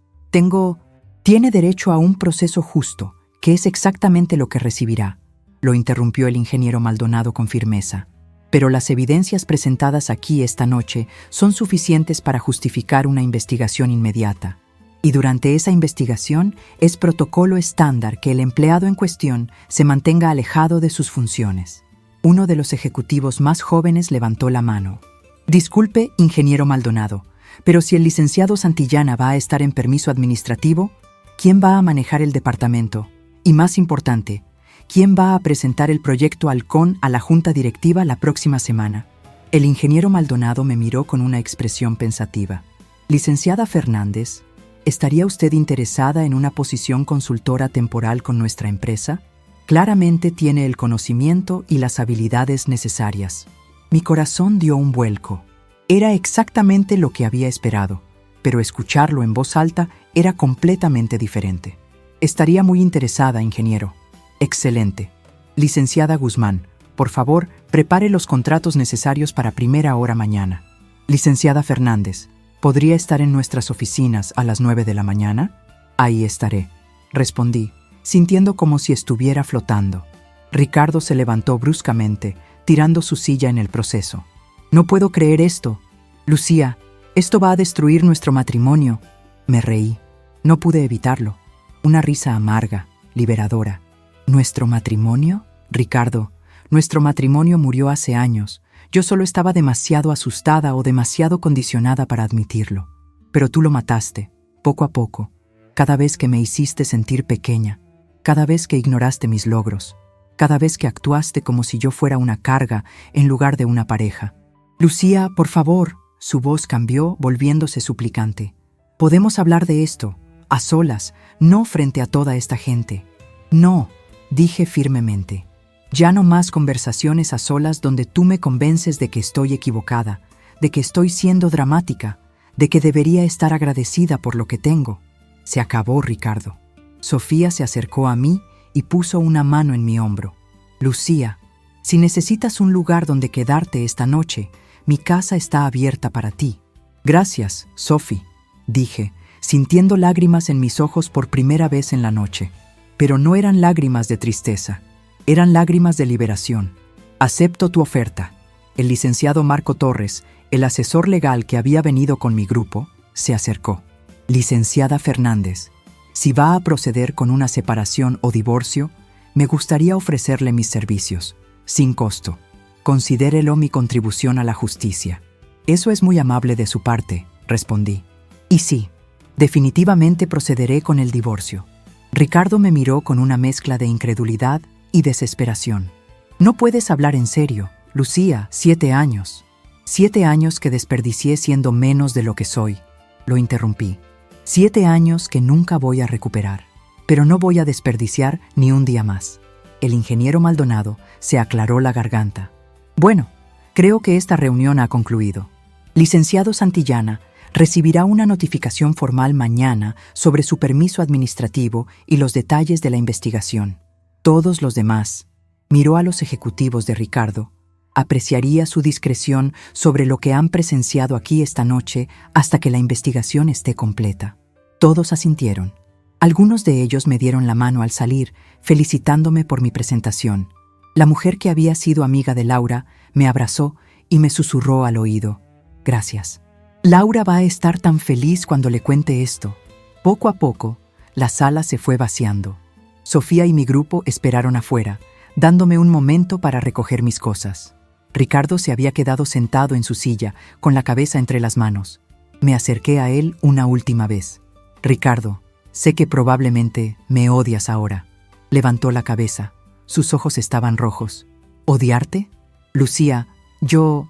Tiene derecho a un proceso justo, que es exactamente lo que recibirá», lo interrumpió el ingeniero Maldonado con firmeza. «Pero las evidencias presentadas aquí esta noche son suficientes para justificar una investigación inmediata. Y durante esa investigación es protocolo estándar que el empleado en cuestión se mantenga alejado de sus funciones». Uno de los ejecutivos más jóvenes levantó la mano. «Disculpe, ingeniero Maldonado, pero si el licenciado Santillana va a estar en permiso administrativo, ¿quién va a manejar el departamento? Y más importante, ¿quién va a presentar el proyecto Halcón a la junta directiva la próxima semana?» El ingeniero Maldonado me miró con una expresión pensativa. Licenciada Fernández, ¿estaría usted interesada en una posición consultora temporal con nuestra empresa? Claramente tiene el conocimiento y las habilidades necesarias. Mi corazón dio un vuelco. Era exactamente lo que había esperado, pero escucharlo en voz alta era completamente diferente. Estaría muy interesada, ingeniero. Excelente. Licenciada Guzmán, por favor, prepare los contratos necesarios para primera hora mañana. Licenciada Fernández, ¿podría estar en nuestras oficinas a las 9 de la mañana? Ahí estaré, respondí, sintiendo como si estuviera flotando. Ricardo se levantó bruscamente, tirando su silla en el proceso. No puedo creer esto. Lucía, esto va a destruir nuestro matrimonio. Me reí. No pude evitarlo. Una risa amarga, liberadora. ¿Nuestro matrimonio? Ricardo, nuestro matrimonio murió hace años. Yo solo estaba demasiado asustada o demasiado condicionada para admitirlo. Pero tú lo mataste, poco a poco, cada vez que me hiciste sentir pequeña, cada vez que ignoraste mis logros, cada vez que actuaste como si yo fuera una carga en lugar de una pareja. Lucía, por favor, su voz cambió volviéndose suplicante. Podemos hablar de esto, a solas, no frente a toda esta gente. No, dije firmemente. Ya no más conversaciones a solas donde tú me convences de que estoy equivocada, de que estoy siendo dramática, de que debería estar agradecida por lo que tengo. Se acabó, Ricardo. Sofía se acercó a mí y puso una mano en mi hombro. Lucía, si necesitas un lugar donde quedarte esta noche, mi casa está abierta para ti. Gracias, Sophie, dije, sintiendo lágrimas en mis ojos por primera vez en la noche. Pero no eran lágrimas de tristeza, eran lágrimas de liberación. Acepto tu oferta. El licenciado Marco Torres, el asesor legal que había venido con mi grupo, se acercó. Licenciada Fernández, si va a proceder con una separación o divorcio, me gustaría ofrecerle mis servicios, sin costo. Considérelo mi contribución a la justicia. Eso es muy amable de su parte, respondí. Y sí, definitivamente procederé con el divorcio. Ricardo me miró con una mezcla de incredulidad y desesperación. No puedes hablar en serio, Lucía, 7 años. 7 años que desperdicié siendo menos de lo que soy. Lo interrumpí. 7 años que nunca voy a recuperar. Pero no voy a desperdiciar ni un día más. El ingeniero Maldonado se aclaró la garganta. Bueno, creo que esta reunión ha concluido. Licenciado Santillana recibirá una notificación formal mañana sobre su permiso administrativo y los detalles de la investigación. Todos los demás, miró a los ejecutivos de Ricardo, apreciaría su discreción sobre lo que han presenciado aquí esta noche hasta que la investigación esté completa. Todos asintieron. Algunos de ellos me dieron la mano al salir, felicitándome por mi presentación. La mujer que había sido amiga de Laura me abrazó y me susurró al oído. Gracias. Laura va a estar tan feliz cuando le cuente esto. Poco a poco, la sala se fue vaciando. Sofía y mi grupo esperaron afuera, dándome un momento para recoger mis cosas. Ricardo se había quedado sentado en su silla, con la cabeza entre las manos. Me acerqué a él una última vez. Ricardo, sé que probablemente me odias ahora. Levantó la cabeza. Sus ojos estaban rojos. ¿Odiarte? Lucía, yo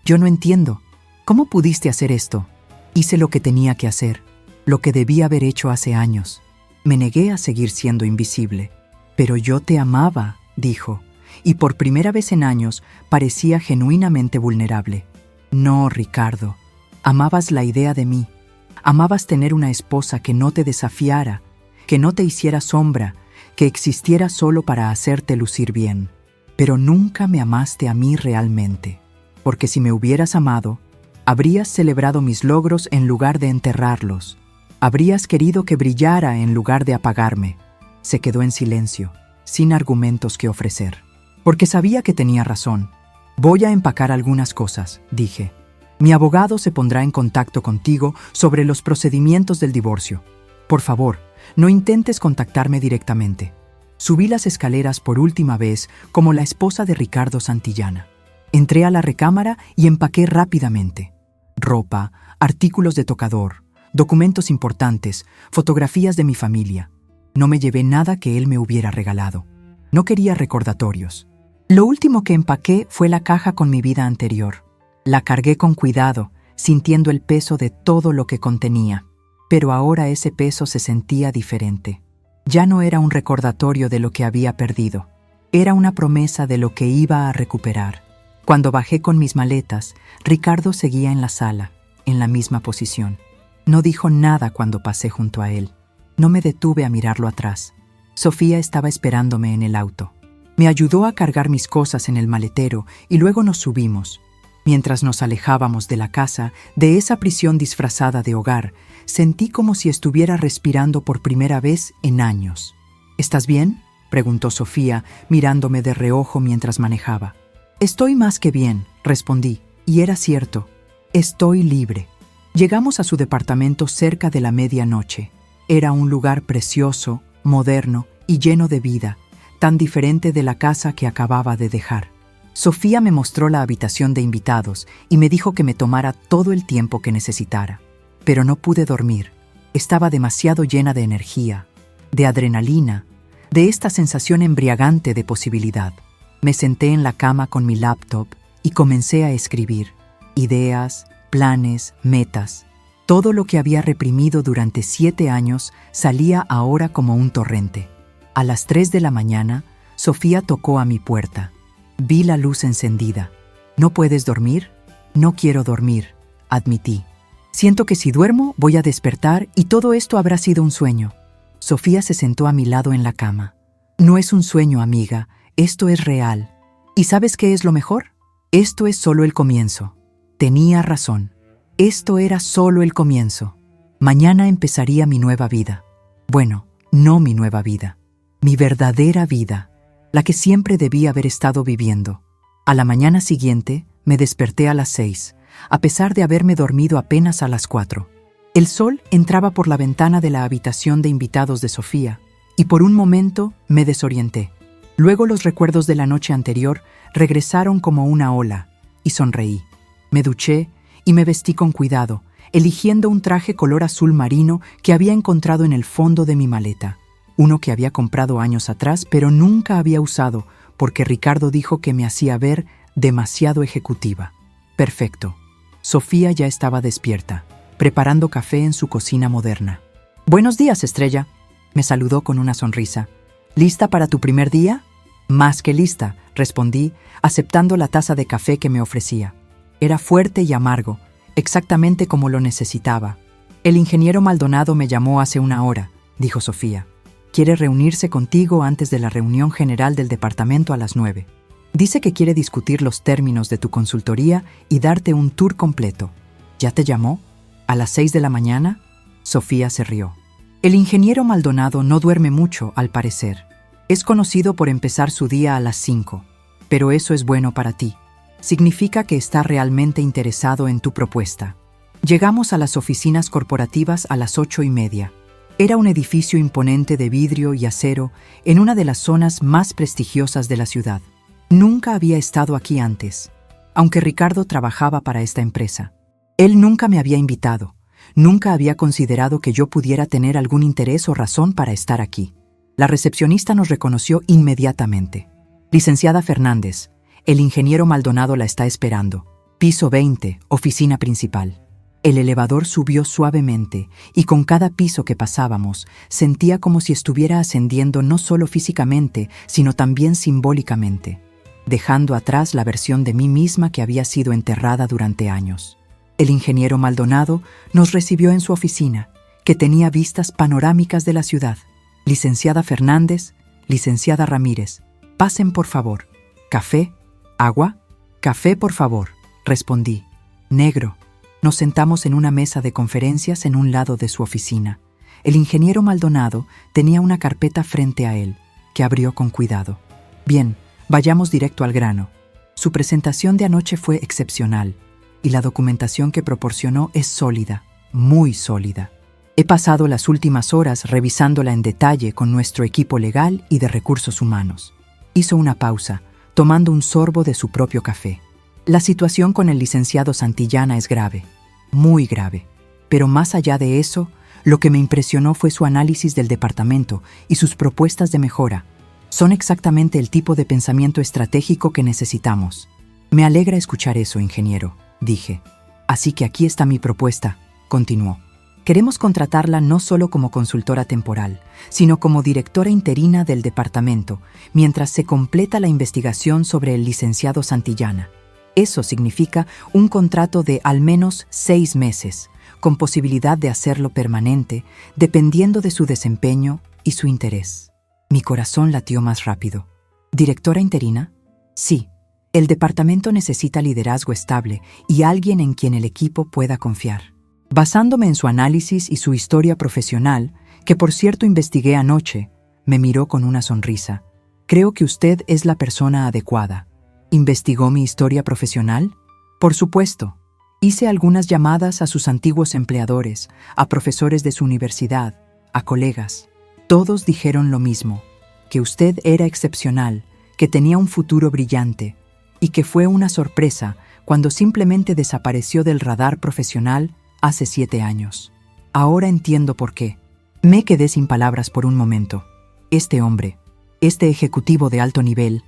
no entiendo. ¿Cómo pudiste hacer esto? Hice lo que tenía que hacer, lo que debía haber hecho hace años. Me negué a seguir siendo invisible. Pero yo te amaba, dijo, y por primera vez en años parecía genuinamente vulnerable. No, Ricardo. Amabas la idea de mí. Amabas tener una esposa que no te desafiara, que no te hiciera sombra, que existiera solo para hacerte lucir bien. Pero nunca me amaste a mí realmente. Porque si me hubieras amado, habrías celebrado mis logros en lugar de enterrarlos. Habrías querido que brillara en lugar de apagarme. Se quedó en silencio, sin argumentos que ofrecer. Porque sabía que tenía razón. Voy a empacar algunas cosas, dije. Mi abogado se pondrá en contacto contigo sobre los procedimientos del divorcio. Por favor, no intentes contactarme directamente. Subí las escaleras por última vez como la esposa de Ricardo Santillana. Entré a la recámara y empaqué rápidamente. Ropa, artículos de tocador, documentos importantes, fotografías de mi familia. No me llevé nada que él me hubiera regalado. No quería recordatorios. Lo último que empaqué fue la caja con mi vida anterior. La cargué con cuidado, sintiendo el peso de todo lo que contenía. Pero ahora ese peso se sentía diferente. Ya no era un recordatorio de lo que había perdido. Era una promesa de lo que iba a recuperar. Cuando bajé con mis maletas, Ricardo seguía en la sala, en la misma posición. No dijo nada cuando pasé junto a él. No me detuve a mirarlo atrás. Sofía estaba esperándome en el auto. Me ayudó a cargar mis cosas en el maletero y luego nos subimos. Mientras nos alejábamos de la casa, de esa prisión disfrazada de hogar, sentí como si estuviera respirando por primera vez en años. ¿Estás bien?, preguntó Sofía, mirándome de reojo mientras manejaba. Estoy más que bien, respondí, y era cierto. Estoy libre. Llegamos a su departamento cerca de la medianoche. Era un lugar precioso, moderno y lleno de vida, tan diferente de la casa que acababa de dejar. Sofía me mostró la habitación de invitados y me dijo que me tomara todo el tiempo que necesitara. Pero no pude dormir. Estaba demasiado llena de energía, de adrenalina, de esta sensación embriagante de posibilidad. Me senté en la cama con mi laptop y comencé a escribir. Ideas, planes, metas. Todo lo que había reprimido durante 7 años salía ahora como un torrente. A las 3 de la mañana, Sofía tocó a mi puerta. Vi la luz encendida. ¿No puedes dormir? No quiero dormir, admití. Siento que si duermo voy a despertar y todo esto habrá sido un sueño. Sofía se sentó a mi lado en la cama. No es un sueño, amiga, esto es real. ¿Y sabes qué es lo mejor? Esto es solo el comienzo. Tenía razón. Esto era solo el comienzo. Mañana empezaría mi nueva vida. Bueno, no mi nueva vida. Mi verdadera vida, la que siempre debí haber estado viviendo. A la mañana siguiente me desperté a las 6, a pesar de haberme dormido apenas a las 4. El sol entraba por la ventana de la habitación de invitados de Sofía, y por un momento me desorienté. Luego los recuerdos de la noche anterior regresaron como una ola, y sonreí. Me duché y me vestí con cuidado, eligiendo un traje color azul marino que había encontrado en el fondo de mi maleta. Uno que había comprado años atrás, pero nunca había usado, porque Ricardo dijo que me hacía ver demasiado ejecutiva. Perfecto. Sofía ya estaba despierta, preparando café en su cocina moderna. «Buenos días, Estrella», me saludó con una sonrisa. «¿Lista para tu primer día?» «Más que lista», respondí, aceptando la taza de café que me ofrecía. Era fuerte y amargo, exactamente como lo necesitaba. «El ingeniero Maldonado me llamó hace 1 hora», dijo Sofía. «Quiere reunirse contigo antes de la reunión general del departamento a las 9. Dice que quiere discutir los términos de tu consultoría y darte un tour completo. ¿Ya te llamó? ¿A las 6 de la mañana?» Sofía se rió. El ingeniero Maldonado no duerme mucho, al parecer. Es conocido por empezar su día a las 5, pero eso es bueno para ti. Significa que está realmente interesado en tu propuesta. Llegamos a las oficinas corporativas a las 8:30. Era un edificio imponente de vidrio y acero en una de las zonas más prestigiosas de la ciudad. Nunca había estado aquí antes, aunque Ricardo trabajaba para esta empresa. Él nunca me había invitado, nunca había considerado que yo pudiera tener algún interés o razón para estar aquí. La recepcionista nos reconoció inmediatamente. «Licenciada Fernández, el ingeniero Maldonado la está esperando. Piso 20, oficina principal». El elevador subió suavemente y con cada piso que pasábamos sentía como si estuviera ascendiendo no solo físicamente, sino también simbólicamente, dejando atrás la versión de mí misma que había sido enterrada durante años. El ingeniero Maldonado nos recibió en su oficina, que tenía vistas panorámicas de la ciudad. «Licenciada Fernández, licenciada Ramírez, pasen por favor. ¿Café? ¿Agua? Café, por favor», respondí. «Negro». Nos sentamos en una mesa de conferencias en un lado de su oficina. El ingeniero Maldonado tenía una carpeta frente a él, que abrió con cuidado. «Bien, vayamos directo al grano. Su presentación de anoche fue excepcional, y la documentación que proporcionó es sólida, muy sólida. He pasado las últimas horas revisándola en detalle con nuestro equipo legal y de recursos humanos». Hizo una pausa, tomando un sorbo de su propio café. «La situación con el licenciado Santillana es grave, muy grave. Pero más allá de eso, lo que me impresionó fue su análisis del departamento y sus propuestas de mejora. Son exactamente el tipo de pensamiento estratégico que necesitamos». «Me alegra escuchar eso, ingeniero», dije. Así que aquí está mi propuesta, continuó. Queremos contratarla no solo como consultora temporal, sino como directora interina del departamento, mientras se completa la investigación sobre el licenciado Santillana. Eso significa un contrato de al menos 6 meses, con posibilidad de hacerlo permanente, dependiendo de su desempeño y su interés. Mi corazón latió más rápido. ¿Directora interina? Sí. El departamento necesita liderazgo estable y alguien en quien el equipo pueda confiar. Basándome en su análisis y su historia profesional, que por cierto investigué anoche, me miró con una sonrisa. Creo que usted es la persona adecuada. ¿Investigó mi historia profesional? Por supuesto. Hice algunas llamadas a sus antiguos empleadores, a profesores de su universidad, a colegas. Todos dijeron lo mismo, que usted era excepcional, que tenía un futuro brillante y que fue una sorpresa cuando simplemente desapareció del radar profesional hace 7 años. Ahora entiendo por qué. Me quedé sin palabras por un momento. Este hombre, este ejecutivo de alto nivel,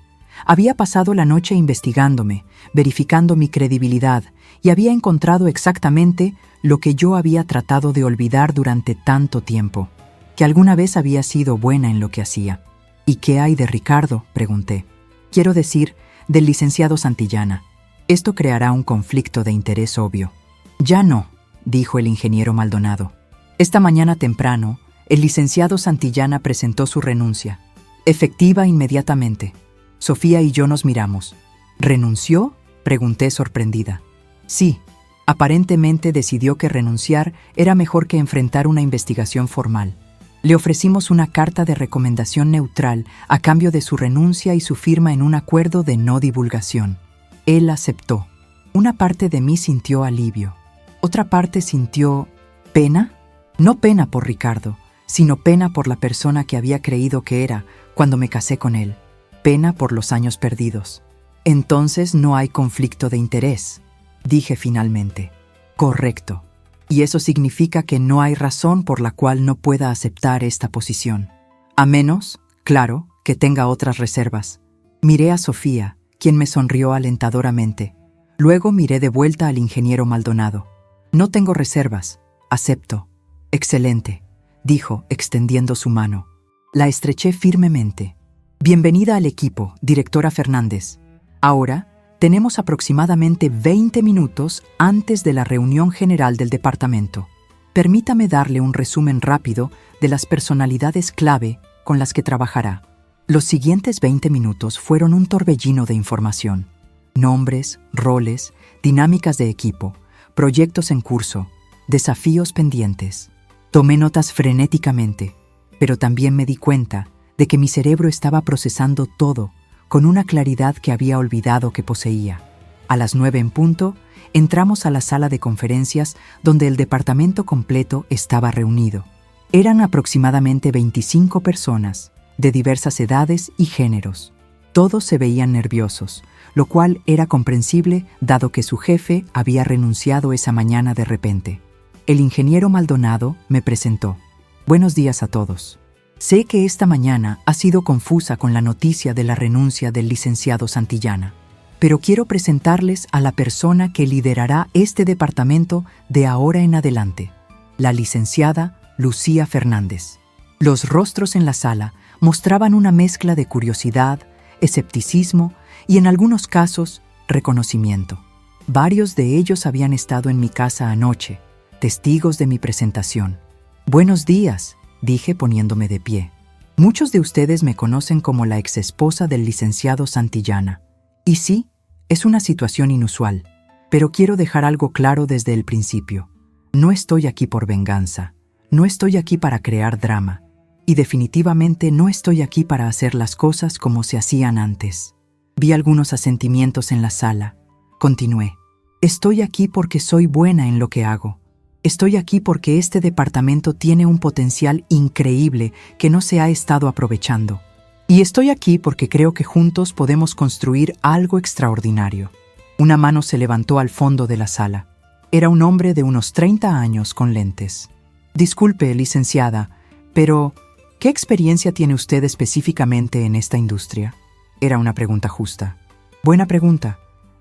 había pasado la noche investigándome, verificando mi credibilidad y había encontrado exactamente lo que yo había tratado de olvidar durante tanto tiempo, que alguna vez había sido buena en lo que hacía. ¿Y qué hay de Ricardo?, pregunté. Quiero decir, del licenciado Santillana. Esto creará un conflicto de interés obvio. Ya no, dijo el ingeniero Maldonado. Esta mañana temprano, el licenciado Santillana presentó su renuncia, efectiva inmediatamente. Sofía y yo nos miramos. ¿Renunció?, pregunté sorprendida. Sí, aparentemente decidió que renunciar era mejor que enfrentar una investigación formal. Le ofrecimos una carta de recomendación neutral a cambio de su renuncia y su firma en un acuerdo de no divulgación. Él aceptó. Una parte de mí sintió alivio. Otra parte sintió pena. No pena por Ricardo, sino pena por la persona que había creído que era cuando me casé con él. Pena por los años perdidos. Entonces no hay conflicto de interés, dije finalmente. Correcto. Y eso significa que no hay razón por la cual no pueda aceptar esta posición. A menos, claro, que tenga otras reservas. Miré a Sofía, quien me sonrió alentadoramente. Luego miré de vuelta al ingeniero Maldonado. No tengo reservas. Acepto. Excelente, dijo, extendiendo su mano. La estreché firmemente. Bienvenida al equipo, directora Fernández. Ahora, tenemos aproximadamente 20 minutos antes de la reunión general del departamento. Permítame darle un resumen rápido de las personalidades clave con las que trabajará. Los siguientes 20 minutos fueron un torbellino de información. Nombres, roles, dinámicas de equipo, proyectos en curso, desafíos pendientes. Tomé notas frenéticamente, pero también me di cuenta de que mi cerebro estaba procesando todo con una claridad que había olvidado que poseía. A las 9 en punto, entramos a la sala de conferencias donde el departamento completo estaba reunido. Eran aproximadamente 25 personas, de diversas edades y géneros. Todos se veían nerviosos, lo cual era comprensible dado que su jefe había renunciado esa mañana de repente. El ingeniero Maldonado me presentó. Buenos días a todos. Sé que esta mañana ha sido confusa con la noticia de la renuncia del licenciado Santillana, pero quiero presentarles a la persona que liderará este departamento de ahora en adelante, la licenciada Lucía Fernández. Los rostros en la sala mostraban una mezcla de curiosidad, escepticismo y en algunos casos, reconocimiento. Varios de ellos habían estado en mi casa anoche, testigos de mi presentación. Buenos días, dije poniéndome de pie. Muchos de ustedes me conocen como la exesposa del licenciado Santillana. Y sí, es una situación inusual, pero quiero dejar algo claro desde el principio. No estoy aquí por venganza, no estoy aquí para crear drama, y definitivamente no estoy aquí para hacer las cosas como se hacían antes. Vi algunos asentimientos en la sala. Continué. Estoy aquí porque soy buena en lo que hago. Estoy aquí porque este departamento tiene un potencial increíble que no se ha estado aprovechando. Y estoy aquí porque creo que juntos podemos construir algo extraordinario. Una mano se levantó al fondo de la sala. Era un hombre de unos 30 años con lentes. Disculpe, licenciada, pero ¿qué experiencia tiene usted específicamente en esta industria? Era una pregunta justa. Buena pregunta.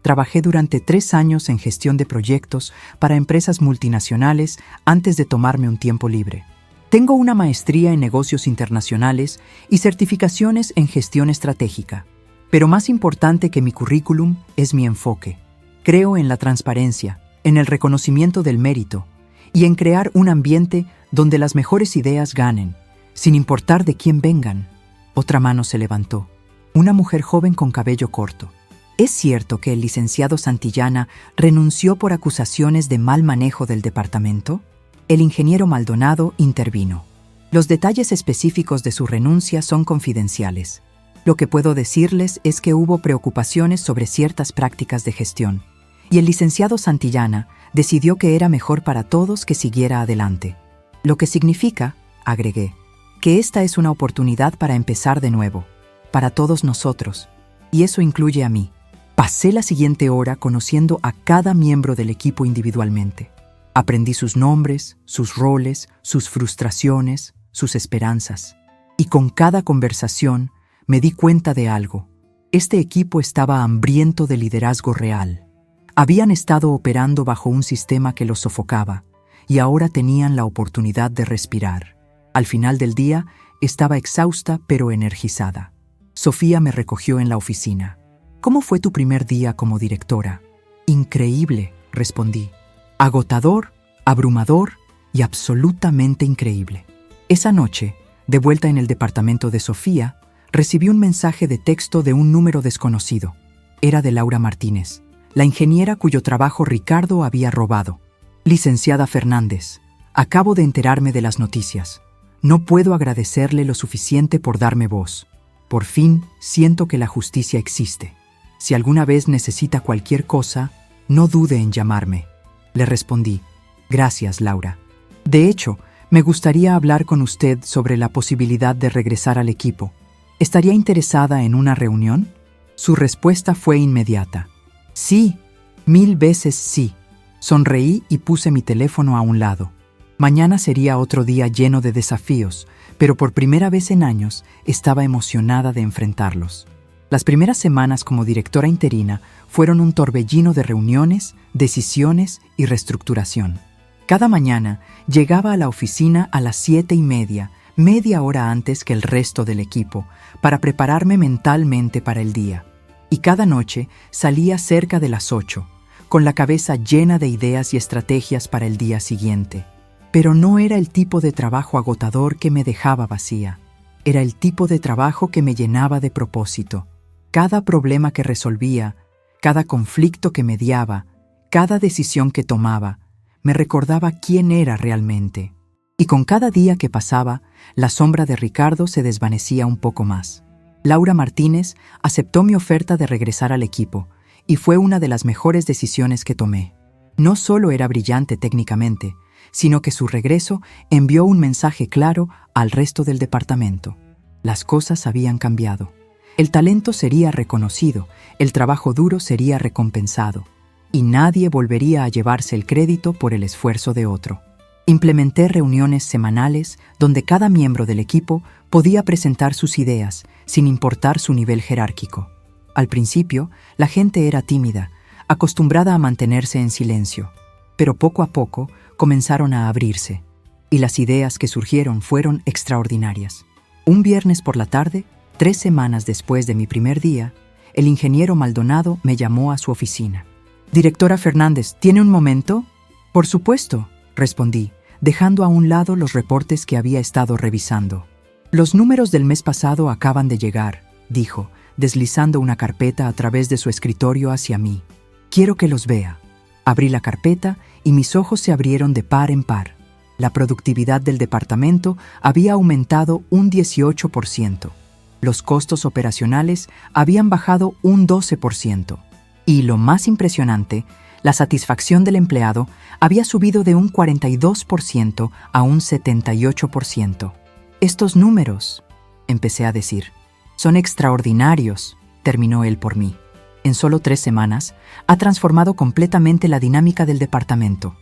Trabajé durante 3 años en gestión de proyectos para empresas multinacionales antes de tomarme un tiempo libre. Tengo una maestría en negocios internacionales y certificaciones en gestión estratégica. Pero más importante que mi currículum es mi enfoque. Creo en la transparencia, en el reconocimiento del mérito y en crear un ambiente donde las mejores ideas ganen, sin importar de quién vengan. Otra mano se levantó. Una mujer joven con cabello corto. ¿Es cierto que el licenciado Santillana renunció por acusaciones de mal manejo del departamento? El ingeniero Maldonado intervino. Los detalles específicos de su renuncia son confidenciales. Lo que puedo decirles es que hubo preocupaciones sobre ciertas prácticas de gestión, y el licenciado Santillana decidió que era mejor para todos que siguiera adelante. Lo que significa, agregué, que esta es una oportunidad para empezar de nuevo, para todos nosotros, y eso incluye a mí. Pasé la siguiente hora conociendo a cada miembro del equipo individualmente. Aprendí sus nombres, sus roles, sus frustraciones, sus esperanzas. Y con cada conversación me di cuenta de algo. Este equipo estaba hambriento de liderazgo real. Habían estado operando bajo un sistema que los sofocaba y ahora tenían la oportunidad de respirar. Al final del día, estaba exhausta pero energizada. Sofía me recogió en la oficina. ¿Cómo fue tu primer día como directora? Increíble, respondí. Agotador, abrumador y absolutamente increíble. Esa noche, de vuelta en el departamento de Sofía, recibí un mensaje de texto de un número desconocido. Era de Laura Martínez, la ingeniera cuyo trabajo Ricardo había robado. Licenciada Fernández, acabo de enterarme de las noticias. No puedo agradecerle lo suficiente por darme voz. Por fin siento que la justicia existe. Si alguna vez necesita cualquier cosa, no dude en llamarme. Le respondí, gracias, Laura. De hecho, me gustaría hablar con usted sobre la posibilidad de regresar al equipo. ¿Estaría interesada en una reunión? Su respuesta fue inmediata. Sí, 1000 veces sí. Sonreí y puse mi teléfono a un lado. Mañana sería otro día lleno de desafíos, pero por primera vez en años estaba emocionada de enfrentarlos. Las primeras semanas como directora interina fueron un torbellino de reuniones, decisiones y reestructuración. Cada mañana llegaba a la oficina a las 7:30, media hora antes que el resto del equipo, para prepararme mentalmente para el día. Y cada noche salía cerca de las 8, con la cabeza llena de ideas y estrategias para el día siguiente. Pero no era el tipo de trabajo agotador que me dejaba vacía. Era el tipo de trabajo que me llenaba de propósito. Cada problema que resolvía, cada conflicto que mediaba, cada decisión que tomaba, me recordaba quién era realmente. Y con cada día que pasaba, la sombra de Ricardo se desvanecía un poco más. Laura Martínez aceptó mi oferta de regresar al equipo, y fue una de las mejores decisiones que tomé. No solo era brillante técnicamente, sino que su regreso envió un mensaje claro al resto del departamento. Las cosas habían cambiado. El talento sería reconocido, el trabajo duro sería recompensado, y nadie volvería a llevarse el crédito por el esfuerzo de otro. Implementé reuniones semanales donde cada miembro del equipo podía presentar sus ideas, sin importar su nivel jerárquico. Al principio, la gente era tímida, acostumbrada a mantenerse en silencio, pero poco a poco comenzaron a abrirse, y las ideas que surgieron fueron extraordinarias. Un viernes por la tarde, 3 semanas después de mi primer día, el ingeniero Maldonado me llamó a su oficina. «Directora Fernández, ¿tiene un momento?» «Por supuesto», respondí, dejando a un lado los reportes que había estado revisando. «Los números del mes pasado acaban de llegar», dijo, deslizando una carpeta a través de su escritorio hacia mí. «Quiero que los vea». Abrí la carpeta y mis ojos se abrieron de par en par. La productividad del departamento había aumentado un 18%. Los costos operacionales habían bajado un 12%. Y lo más impresionante, la satisfacción del empleado había subido de un 42% a un 78%. «Estos números», empecé a decir, «son extraordinarios», terminó él por mí. En solo 3 semanas, ha transformado completamente la dinámica del departamento.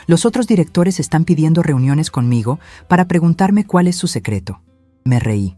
Los otros directores están pidiendo reuniones conmigo para preguntarme cuál es su secreto. Me reí.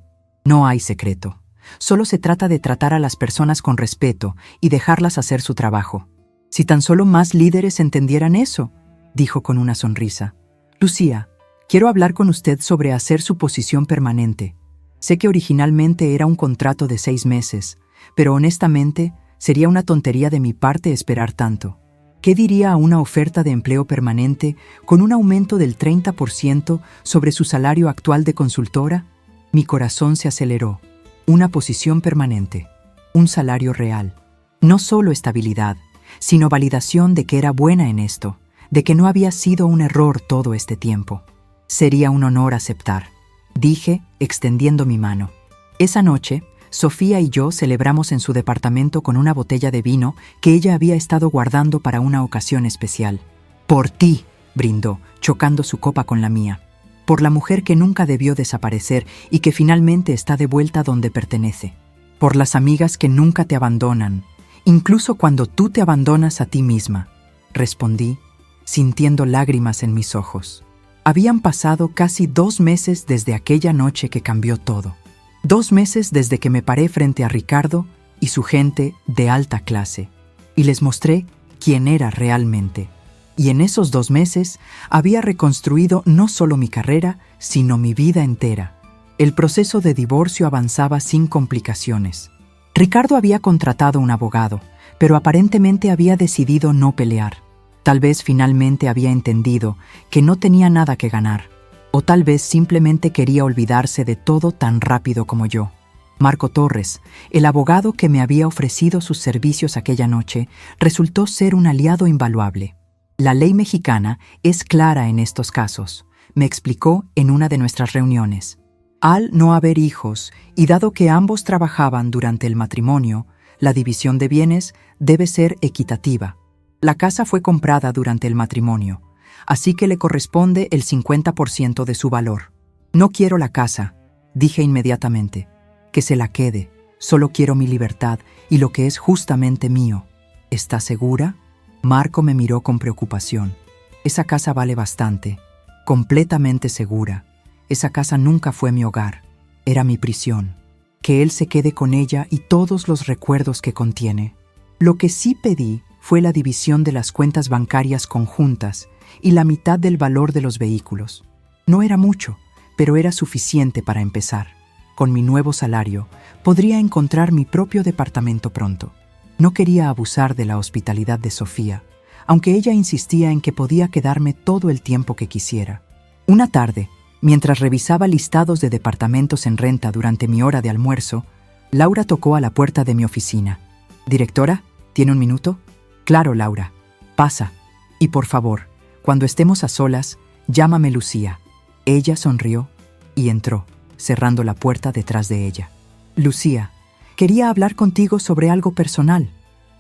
No hay secreto. Solo se trata de tratar a las personas con respeto y dejarlas hacer su trabajo. Si tan solo más líderes entendieran eso, dijo con una sonrisa. Lucía, quiero hablar con usted sobre hacer su posición permanente. Sé que originalmente era un contrato de 6 meses, pero honestamente sería una tontería de mi parte esperar tanto. ¿Qué diría a una oferta de empleo permanente con un aumento del 30% sobre su salario actual de consultora? Mi corazón se aceleró. Una posición permanente, un salario real. No solo estabilidad, sino validación de que era buena en esto, de que no había sido un error todo este tiempo. Sería un honor aceptar, dije, extendiendo mi mano. Esa noche, Sofía y yo celebramos en su departamento con una botella de vino que ella había estado guardando para una ocasión especial. Por ti, brindó, chocando su copa con la mía. Por la mujer que nunca debió desaparecer y que finalmente está de vuelta donde pertenece. Por las amigas que nunca te abandonan, incluso cuando tú te abandonas a ti misma, respondí, sintiendo lágrimas en mis ojos. Habían pasado casi 2 meses desde aquella noche que cambió todo. 2 meses desde que me paré frente a Ricardo y su gente de alta clase, y les mostré quién era realmente. Y en esos 2 meses había reconstruido no solo mi carrera, sino mi vida entera. El proceso de divorcio avanzaba sin complicaciones. Ricardo había contratado un abogado, pero aparentemente había decidido no pelear. Tal vez finalmente había entendido que no tenía nada que ganar, o tal vez simplemente quería olvidarse de todo tan rápido como yo. Marco Torres, el abogado que me había ofrecido sus servicios aquella noche, resultó ser un aliado invaluable. La ley mexicana es clara en estos casos, me explicó en una de nuestras reuniones. Al no haber hijos, y dado que ambos trabajaban durante el matrimonio, la división de bienes debe ser equitativa. La casa fue comprada durante el matrimonio, así que le corresponde el 50% de su valor. No quiero la casa, dije inmediatamente. Que se la quede, solo quiero mi libertad y lo que es justamente mío. ¿Estás segura? Marco me miró con preocupación. Esa casa vale bastante, completamente segura. Esa casa nunca fue mi hogar, era mi prisión. Que él se quede con ella y todos los recuerdos que contiene. Lo que sí pedí fue la división de las cuentas bancarias conjuntas y la mitad del valor de los vehículos. No era mucho, pero era suficiente para empezar. Con mi nuevo salario, podría encontrar mi propio departamento pronto. No quería abusar de la hospitalidad de Sofía, aunque ella insistía en que podía quedarme todo el tiempo que quisiera. Una tarde, mientras revisaba listados de departamentos en renta durante mi hora de almuerzo, Laura tocó a la puerta de mi oficina. «Directora, ¿tiene un minuto?» «Claro, Laura. Pasa. Y por favor, cuando estemos a solas, llámame Lucía». Ella sonrió y entró, cerrando la puerta detrás de ella. «Lucía, quería hablar contigo sobre algo personal».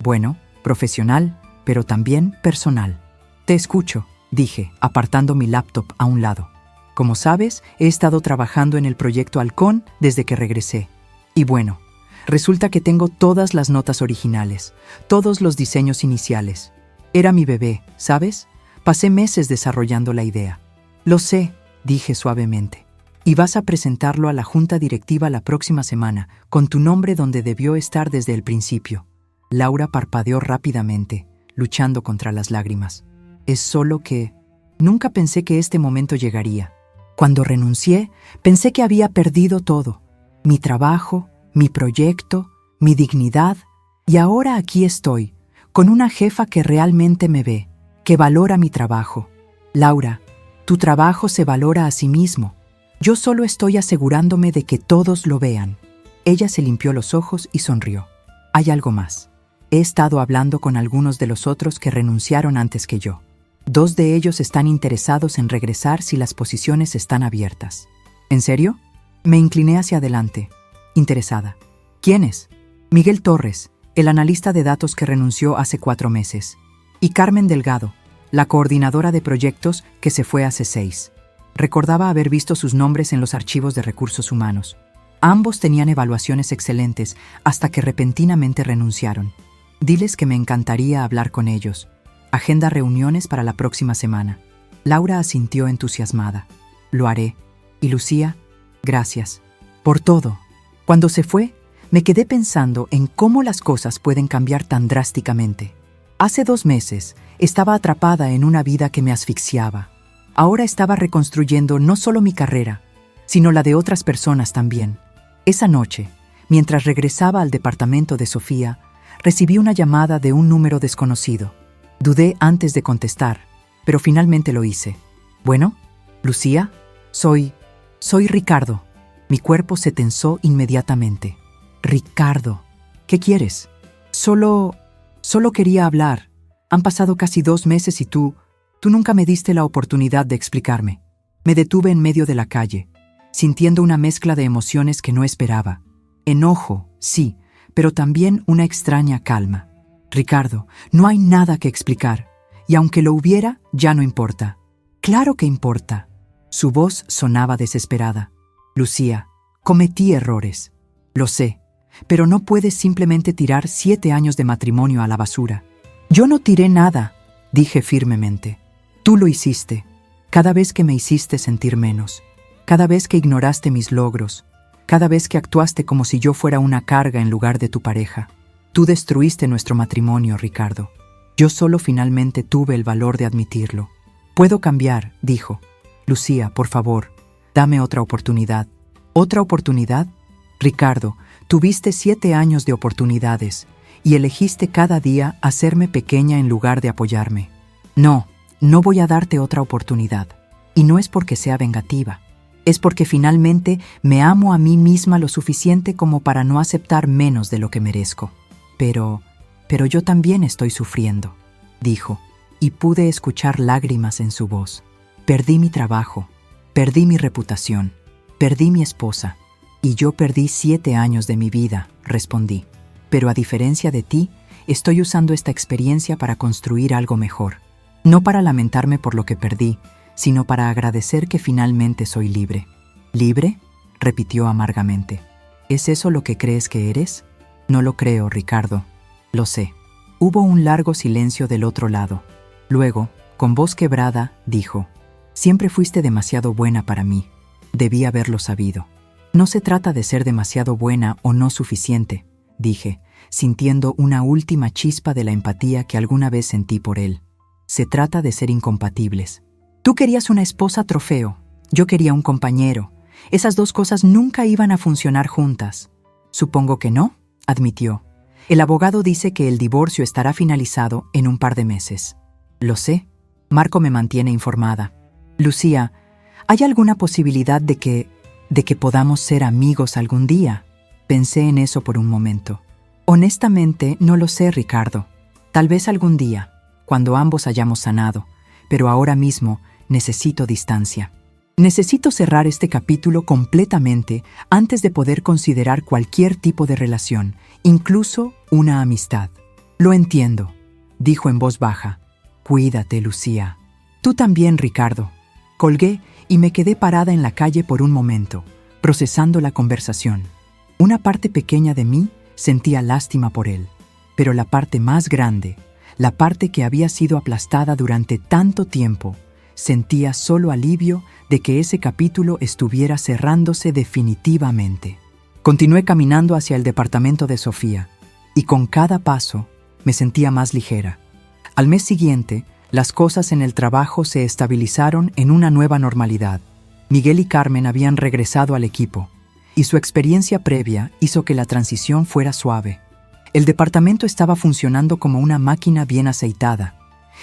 «Bueno, profesional, pero también personal». «Te escucho», dije, apartando mi laptop a un lado. «Como sabes, he estado trabajando en el proyecto Halcón desde que regresé. Y bueno, resulta que tengo todas las notas originales, todos los diseños iniciales. Era mi bebé, ¿sabes? Pasé meses desarrollando la idea». «Lo sé», dije suavemente. «Y vas a presentarlo a la junta directiva la próxima semana, con tu nombre donde debió estar desde el principio». Laura parpadeó rápidamente, luchando contra las lágrimas. «Es solo que nunca pensé que este momento llegaría. Cuando renuncié, pensé que había perdido todo. Mi trabajo, mi proyecto, mi dignidad. Y ahora aquí estoy, con una jefa que realmente me ve, que valora mi trabajo. Laura, tu trabajo se valora a sí mismo. Yo solo estoy asegurándome de que todos lo vean». Ella se limpió los ojos y sonrió. «Hay algo más. He estado hablando con algunos de los otros que renunciaron antes que yo. 2 de ellos están interesados en regresar si las posiciones están abiertas». «¿En serio?» Me incliné hacia adelante, interesada. «¿Quiénes?» «Miguel Torres, el analista de datos que renunció hace 4 meses. Y Carmen Delgado, la coordinadora de proyectos que se fue hace 6. Recordaba haber visto sus nombres en los archivos de recursos humanos. Ambos tenían evaluaciones excelentes hasta que repentinamente renunciaron. Diles que me encantaría hablar con ellos. Agenda reuniones para la próxima semana». Laura asintió entusiasmada. «Lo haré. Y Lucía, gracias. Por todo». Cuando se fue, Me quedé pensando en cómo las cosas pueden cambiar tan drásticamente. Hace 2 meses estaba atrapada en una vida que me asfixiaba. Ahora estaba reconstruyendo no solo mi carrera, sino la de otras personas también. Esa noche, mientras regresaba al departamento de Sofía, recibí una llamada de un número desconocido. Dudé antes de contestar, pero finalmente lo hice. «Bueno, Lucía, soy Ricardo». Mi cuerpo se tensó inmediatamente. «Ricardo, ¿qué quieres?» Solo quería hablar. Han pasado casi 2 meses y tú nunca me diste la oportunidad de explicarme». Me detuve en medio de la calle, sintiendo una mezcla de emociones que no esperaba. Enojo, sí, pero también una extraña calma. «Ricardo, no hay nada que explicar, y aunque lo hubiera, ya no importa». «Claro que importa». Su voz sonaba desesperada. «Lucía, cometí errores. Lo sé, pero no puedes simplemente tirar 7 años de matrimonio a la basura». «Yo no tiré nada», dije firmemente. «Tú lo hiciste. Cada vez que me hiciste sentir menos. Cada vez que ignoraste mis logros. Cada vez que actuaste como si yo fuera una carga en lugar de tu pareja. Tú destruiste nuestro matrimonio, Ricardo. Yo solo finalmente tuve el valor de admitirlo». «Puedo cambiar», dijo. «Lucía, por favor, dame otra oportunidad». «¿Otra oportunidad?» «Ricardo, tuviste 7 años de oportunidades y elegiste cada día hacerme pequeña en lugar de apoyarme. No voy a darte otra oportunidad. Y no es porque sea vengativa. Es porque finalmente me amo a mí misma lo suficiente como para no aceptar menos de lo que merezco. Pero yo también estoy sufriendo», dijo, y pude escuchar lágrimas en su voz. «Perdí mi trabajo, perdí mi reputación, perdí mi esposa, y yo perdí 7 años de mi vida», respondí. «Pero a diferencia de ti, estoy usando esta experiencia para construir algo mejor. No para lamentarme por lo que perdí, sino para agradecer que finalmente soy libre». «¿Libre?», repitió amargamente. «¿Es eso lo que crees que eres?» «No lo creo, Ricardo». «Lo sé». Hubo un largo silencio del otro lado. Luego, con voz quebrada, dijo: «Siempre fuiste demasiado buena para mí. Debí haberlo sabido». «No se trata de ser demasiado buena o no suficiente», dije, sintiendo una última chispa de la empatía que alguna vez sentí por él. «Se trata de ser incompatibles. Tú querías una esposa trofeo, yo quería un compañero. Esas 2 cosas nunca iban a funcionar juntas». «Supongo que no», admitió. «El abogado dice que el divorcio estará finalizado en un par de meses». «Lo sé. Marco me mantiene informada». «Lucía, ¿hay alguna posibilidad de que podamos ser amigos algún día?» Pensé en eso por un momento. «Honestamente, no lo sé, Ricardo. Tal vez algún día, cuando ambos hayamos sanado, pero ahora mismo necesito distancia. Necesito cerrar este capítulo completamente antes de poder considerar cualquier tipo de relación, incluso una amistad». «Lo entiendo», dijo en voz baja. «Cuídate, Lucía». «Tú también, Ricardo». Colgué y me quedé parada en la calle por un momento, procesando la conversación. Una parte pequeña de mí sentía lástima por él, pero la parte más grande, la parte que había sido aplastada durante tanto tiempo, sentía solo alivio de que ese capítulo estuviera cerrándose definitivamente. Continué caminando hacia el departamento de Sofía, y con cada paso me sentía más ligera. Al mes siguiente, las cosas en el trabajo se estabilizaron en una nueva normalidad. Miguel y Carmen habían regresado al equipo, y su experiencia previa hizo que la transición fuera suave. El departamento estaba funcionando como una máquina bien aceitada,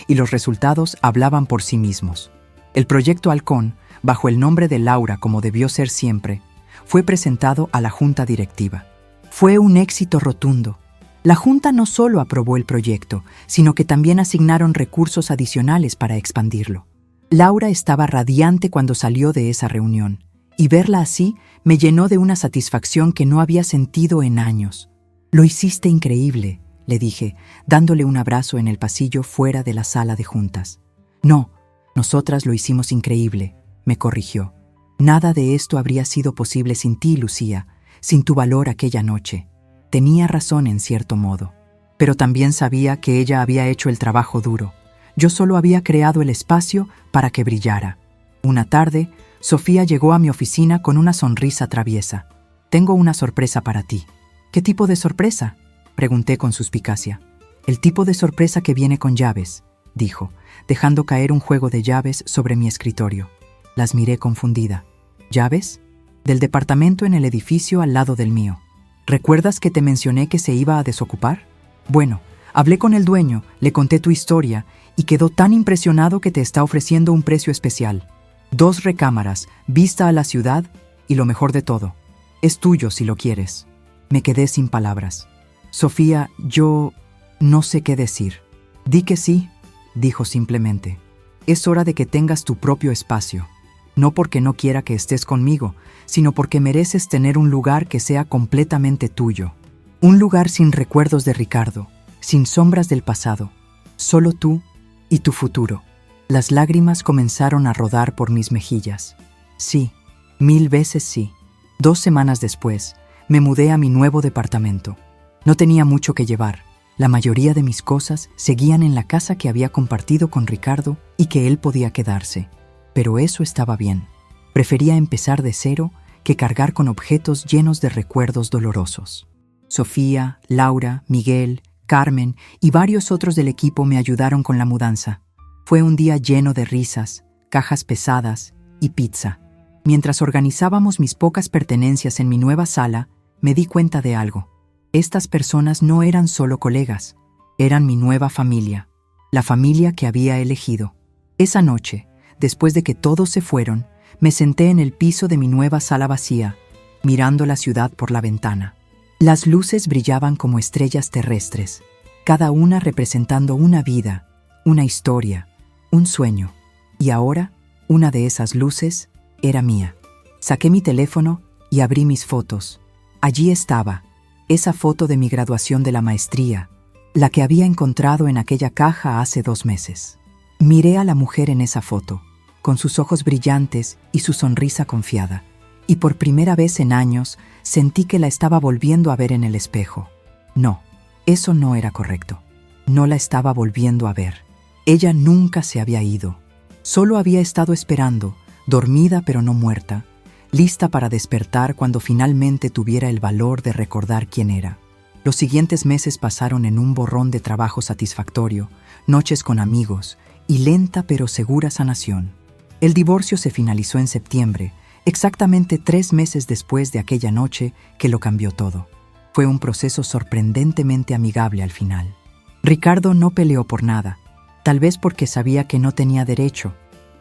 y los resultados hablaban por sí mismos. El proyecto Halcón, bajo el nombre de Laura como debió ser siempre, fue presentado a la junta directiva. Fue un éxito rotundo. La junta no solo aprobó el proyecto, sino que también asignaron recursos adicionales para expandirlo. Laura estaba radiante cuando salió de esa reunión, y verla así me llenó de una satisfacción que no había sentido en años. «Lo hiciste increíble», le dije, dándole un abrazo en el pasillo fuera de la sala de juntas. «No, nosotras lo hicimos increíble», me corrigió. «Nada de esto habría sido posible sin ti, Lucía, sin tu valor aquella noche». Tenía razón en cierto modo, pero también sabía que ella había hecho el trabajo duro. Yo solo había creado el espacio para que brillara. Una tarde, Sofía llegó a mi oficina con una sonrisa traviesa. «Tengo una sorpresa para ti». ¿Qué tipo de sorpresa?, pregunté con suspicacia. El tipo de sorpresa que viene con llaves, dijo, dejando caer un juego de llaves sobre mi escritorio. Las miré confundida. ¿Llaves? Del departamento en el edificio al lado del mío. ¿Recuerdas que te mencioné que se iba a desocupar? Bueno, hablé con el dueño, le conté tu historia y quedó tan impresionado que te está ofreciendo un precio especial. 2 recámaras, vista a la ciudad y lo mejor de todo. Es tuyo si lo quieres. Me quedé sin palabras. Sofía, yo no sé qué decir. Di que sí, dijo simplemente. Es hora de que tengas tu propio espacio. No porque no quiera que estés conmigo, sino porque mereces tener un lugar que sea completamente tuyo. Un lugar sin recuerdos de Ricardo, sin sombras del pasado, solo tú y tu futuro. Las lágrimas comenzaron a rodar por mis mejillas. Sí, 1000 veces sí. 2 semanas después, me mudé a mi nuevo departamento. No tenía mucho que llevar. La mayoría de mis cosas seguían en la casa que había compartido con Ricardo y que él podía quedarse. Pero eso estaba bien. Prefería empezar de cero que cargar con objetos llenos de recuerdos dolorosos. Sofía, Laura, Miguel, Carmen y varios otros del equipo me ayudaron con la mudanza. Fue un día lleno de risas, cajas pesadas y pizza. Mientras organizábamos mis pocas pertenencias en mi nueva sala, me di cuenta de algo. Estas personas no eran solo colegas, eran mi nueva familia, la familia que había elegido. Esa noche, después de que todos se fueron, me senté en el piso de mi nueva sala vacía, mirando la ciudad por la ventana. Las luces brillaban como estrellas terrestres, cada una representando una vida, una historia, un sueño. Y ahora, una de esas luces era mía. Saqué mi teléfono y abrí mis fotos. Allí estaba, esa foto de mi graduación de la maestría, la que había encontrado en aquella caja hace 2 meses. Miré a la mujer en esa foto, con sus ojos brillantes y su sonrisa confiada, y por primera vez en años sentí que la estaba volviendo a ver en el espejo. No, eso no era correcto. No la estaba volviendo a ver. Ella nunca se había ido. Solo había estado esperando, dormida pero no muerta, lista para despertar cuando finalmente tuviera el valor de recordar quién era. Los siguientes meses pasaron en un borrón de trabajo satisfactorio, noches con amigos y lenta pero segura sanación. El divorcio se finalizó en septiembre, exactamente 3 meses después de aquella noche que lo cambió todo. Fue un proceso sorprendentemente amigable al final. Ricardo no peleó por nada, tal vez porque sabía que no tenía derecho,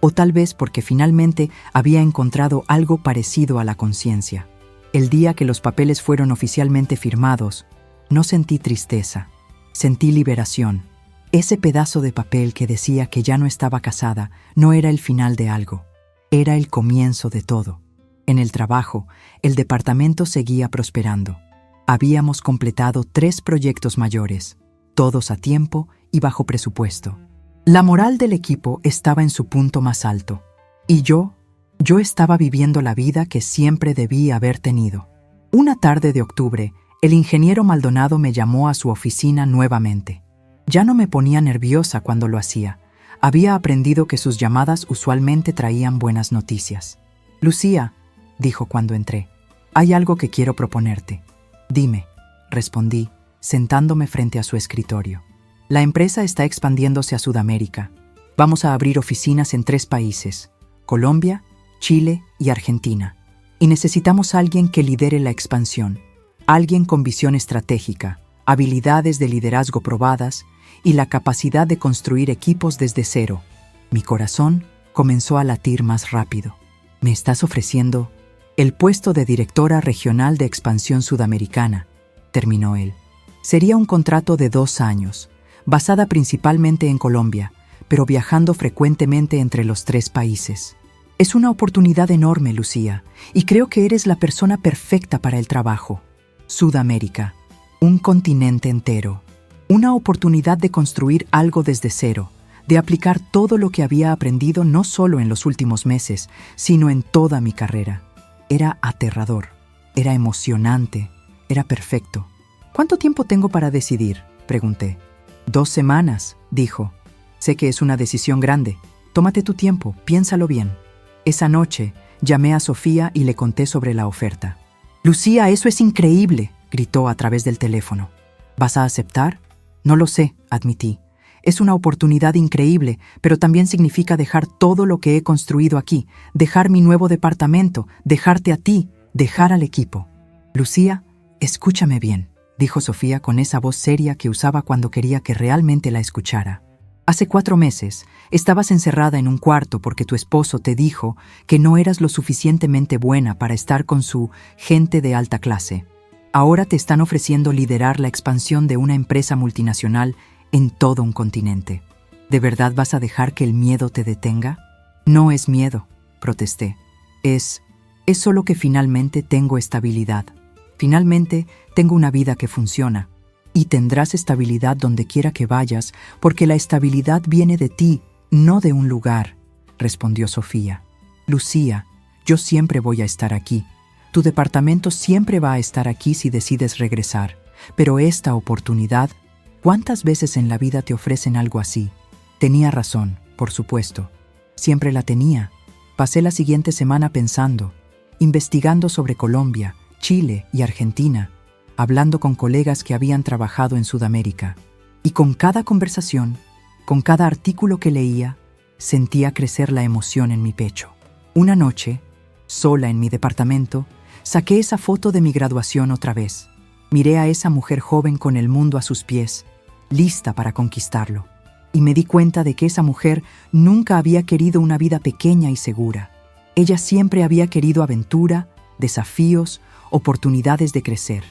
o tal vez porque finalmente había encontrado algo parecido a la conciencia. El día que los papeles fueron oficialmente firmados, no sentí tristeza, sentí liberación. Ese pedazo de papel que decía que ya no estaba casada no era el final de algo, era el comienzo de todo. En el trabajo, el departamento seguía prosperando. Habíamos completado 3 proyectos mayores, todos a tiempo y bajo presupuesto. La moral del equipo estaba en su punto más alto, y yo estaba viviendo la vida que siempre debí haber tenido. Una tarde de octubre, el ingeniero Maldonado me llamó a su oficina nuevamente. Ya no me ponía nerviosa cuando lo hacía. Había aprendido que sus llamadas usualmente traían buenas noticias. «Lucía», dijo cuando entré, «hay algo que quiero proponerte». «Dime», respondí, sentándome frente a su escritorio. «La empresa está expandiéndose a Sudamérica. Vamos a abrir oficinas en 3 países, Colombia, Chile y Argentina. Y necesitamos a alguien que lidere la expansión, alguien con visión estratégica, habilidades de liderazgo probadas y la capacidad de construir equipos desde cero». Mi corazón comenzó a latir más rápido. «¿Me estás ofreciendo el puesto de directora regional de expansión sudamericana?», terminó él. «Sería un contrato de 2 años, basada principalmente en Colombia, pero viajando frecuentemente entre los 3 países. Es una oportunidad enorme, Lucía, y creo que eres la persona perfecta para el trabajo. Sudamérica, un continente entero, una oportunidad de construir algo desde cero, de aplicar todo lo que había aprendido no solo en los últimos meses, sino en toda mi carrera. Era aterrador, era emocionante, era perfecto. «¿Cuánto tiempo tengo para decidir?», pregunté. «2 semanas», dijo. «Sé que es una decisión grande. Tómate tu tiempo, piénsalo bien». Esa noche, llamé a Sofía y le conté sobre la oferta. «Lucía, eso es increíble», gritó a través del teléfono. ¿Vas a aceptar? No lo sé, admití. Es una oportunidad increíble, pero también significa dejar todo lo que he construido aquí, dejar mi nuevo departamento, dejarte a ti, dejar al equipo. Lucía, escúchame bien, dijo Sofía con esa voz seria que usaba cuando quería que realmente la escuchara. Hace 4 meses estabas encerrada en un cuarto porque tu esposo te dijo que no eras lo suficientemente buena para estar con su gente de alta clase. Ahora te están ofreciendo liderar la expansión de una empresa multinacional en todo un continente. ¿De verdad vas a dejar que el miedo te detenga? No es miedo, protesté. Es solo que finalmente tengo estabilidad. Finalmente tengo una vida que funciona. Y tendrás estabilidad donde quiera que vayas, porque la estabilidad viene de ti, no de un lugar, respondió Sofía. Lucía, yo siempre voy a estar aquí. Tu departamento siempre va a estar aquí si decides regresar. Pero esta oportunidad, ¿cuántas veces en la vida te ofrecen algo así? Tenía razón, por supuesto. Siempre la tenía. Pasé la siguiente semana pensando, investigando sobre Colombia, Chile y Argentina, hablando con colegas que habían trabajado en Sudamérica. Y con cada conversación, con cada artículo que leía, sentía crecer la emoción en mi pecho. Una noche, sola en mi departamento, saqué esa foto de mi graduación otra vez. Miré a esa mujer joven con el mundo a sus pies, lista para conquistarlo. Y me di cuenta de que esa mujer nunca había querido una vida pequeña y segura. Ella siempre había querido aventura, desafíos, oportunidades de crecer.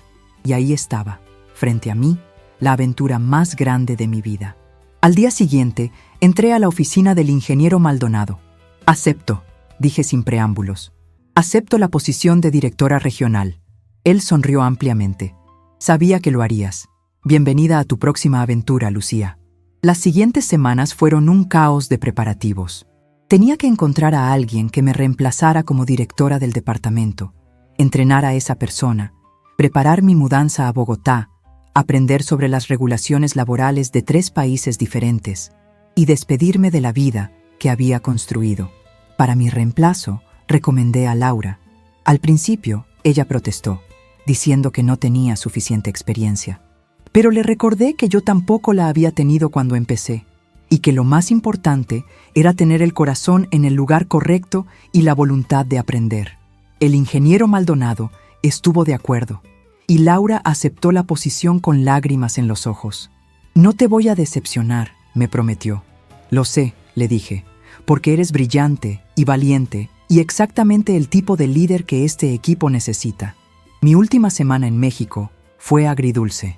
Y ahí estaba, frente a mí, la aventura más grande de mi vida. Al día siguiente, entré a la oficina del ingeniero Maldonado. Acepto, dije sin preámbulos. Acepto la posición de directora regional. Él sonrió ampliamente. Sabía que lo harías. Bienvenida a tu próxima aventura, Lucía. Las siguientes semanas fueron un caos de preparativos. Tenía que encontrar a alguien que me reemplazara como directora del departamento, entrenar a esa persona, preparar mi mudanza a Bogotá, aprender sobre las regulaciones laborales de 3 países diferentes y despedirme de la vida que había construido. Para mi reemplazo, recomendé a Laura. Al principio, ella protestó, diciendo que no tenía suficiente experiencia. Pero le recordé que yo tampoco la había tenido cuando empecé, y que lo más importante era tener el corazón en el lugar correcto y la voluntad de aprender. El ingeniero Maldonado estuvo de acuerdo, y Laura aceptó la posición con lágrimas en los ojos. No te voy a decepcionar, me prometió. Lo sé, le dije, porque eres brillante y valiente y exactamente el tipo de líder que este equipo necesita. Mi última semana en México fue agridulce.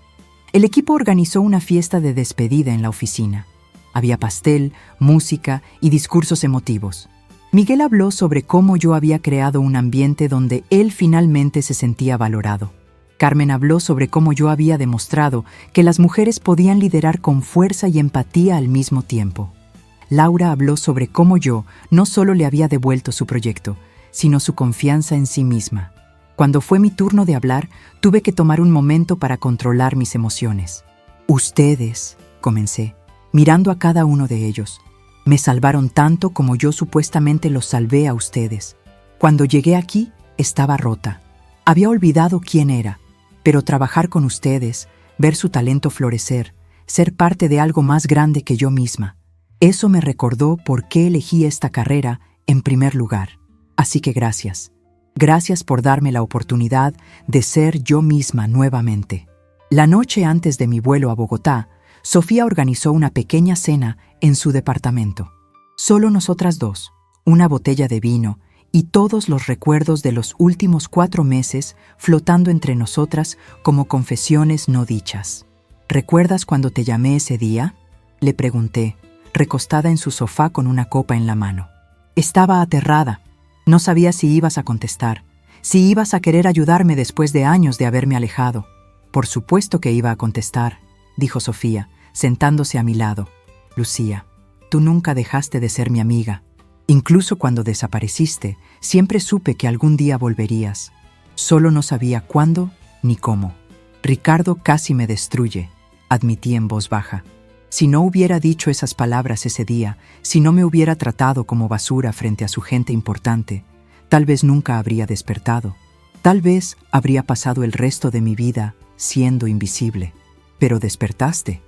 El equipo organizó una fiesta de despedida en la oficina. Había pastel, música y discursos emotivos. Miguel habló sobre cómo yo había creado un ambiente donde él finalmente se sentía valorado. Carmen habló sobre cómo yo había demostrado que las mujeres podían liderar con fuerza y empatía al mismo tiempo. Laura habló sobre cómo yo no solo le había devuelto su proyecto, sino su confianza en sí misma. Cuando fue mi turno de hablar, tuve que tomar un momento para controlar mis emociones. Ustedes, comencé, mirando a cada uno de ellos, me salvaron tanto como yo supuestamente los salvé a ustedes. Cuando llegué aquí, estaba rota. Había olvidado quién era, pero trabajar con ustedes, ver su talento florecer, ser parte de algo más grande que yo misma, eso me recordó por qué elegí esta carrera en primer lugar. Así que gracias. Gracias por darme la oportunidad de ser yo misma nuevamente. La noche antes de mi vuelo a Bogotá, Sofía organizó una pequeña cena en su departamento. Solo nosotras dos, una botella de vino y todos los recuerdos de los últimos 4 meses flotando entre nosotras como confesiones no dichas. ¿Recuerdas cuando te llamé ese día?, le pregunté, recostada en su sofá con una copa en la mano. Estaba aterrada. No sabía si ibas a contestar, si ibas a querer ayudarme después de años de haberme alejado. Por supuesto que iba a contestar, dijo Sofía, sentándose a mi lado. Lucía, tú nunca dejaste de ser mi amiga. Incluso cuando desapareciste, siempre supe que algún día volverías. Solo no sabía cuándo ni cómo. Ricardo casi me destruye, admití en voz baja. Si no hubiera dicho esas palabras ese día, si no me hubiera tratado como basura frente a su gente importante, tal vez nunca habría despertado. Tal vez habría pasado el resto de mi vida siendo invisible. Pero despertaste,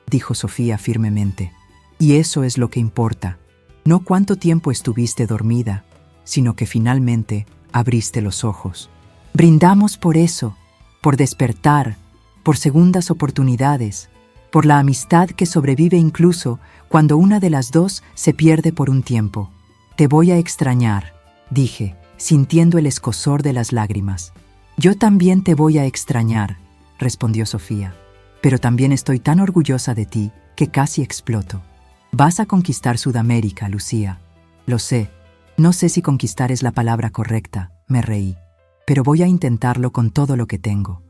dijo Sofía firmemente. Y eso es lo que importa. No cuánto tiempo estuviste dormida, sino que finalmente abriste los ojos. Brindamos por eso, por despertar, por segundas oportunidades, por la amistad que sobrevive incluso cuando una de las dos se pierde por un tiempo. Te voy a extrañar, dije, sintiendo el escozor de las lágrimas. Yo también te voy a extrañar, respondió Sofía, pero también estoy tan orgullosa de ti que casi exploto. Vas a conquistar Sudamérica, Lucía. Lo sé. No sé si conquistar es la palabra correcta, me reí, pero voy a intentarlo con todo lo que tengo.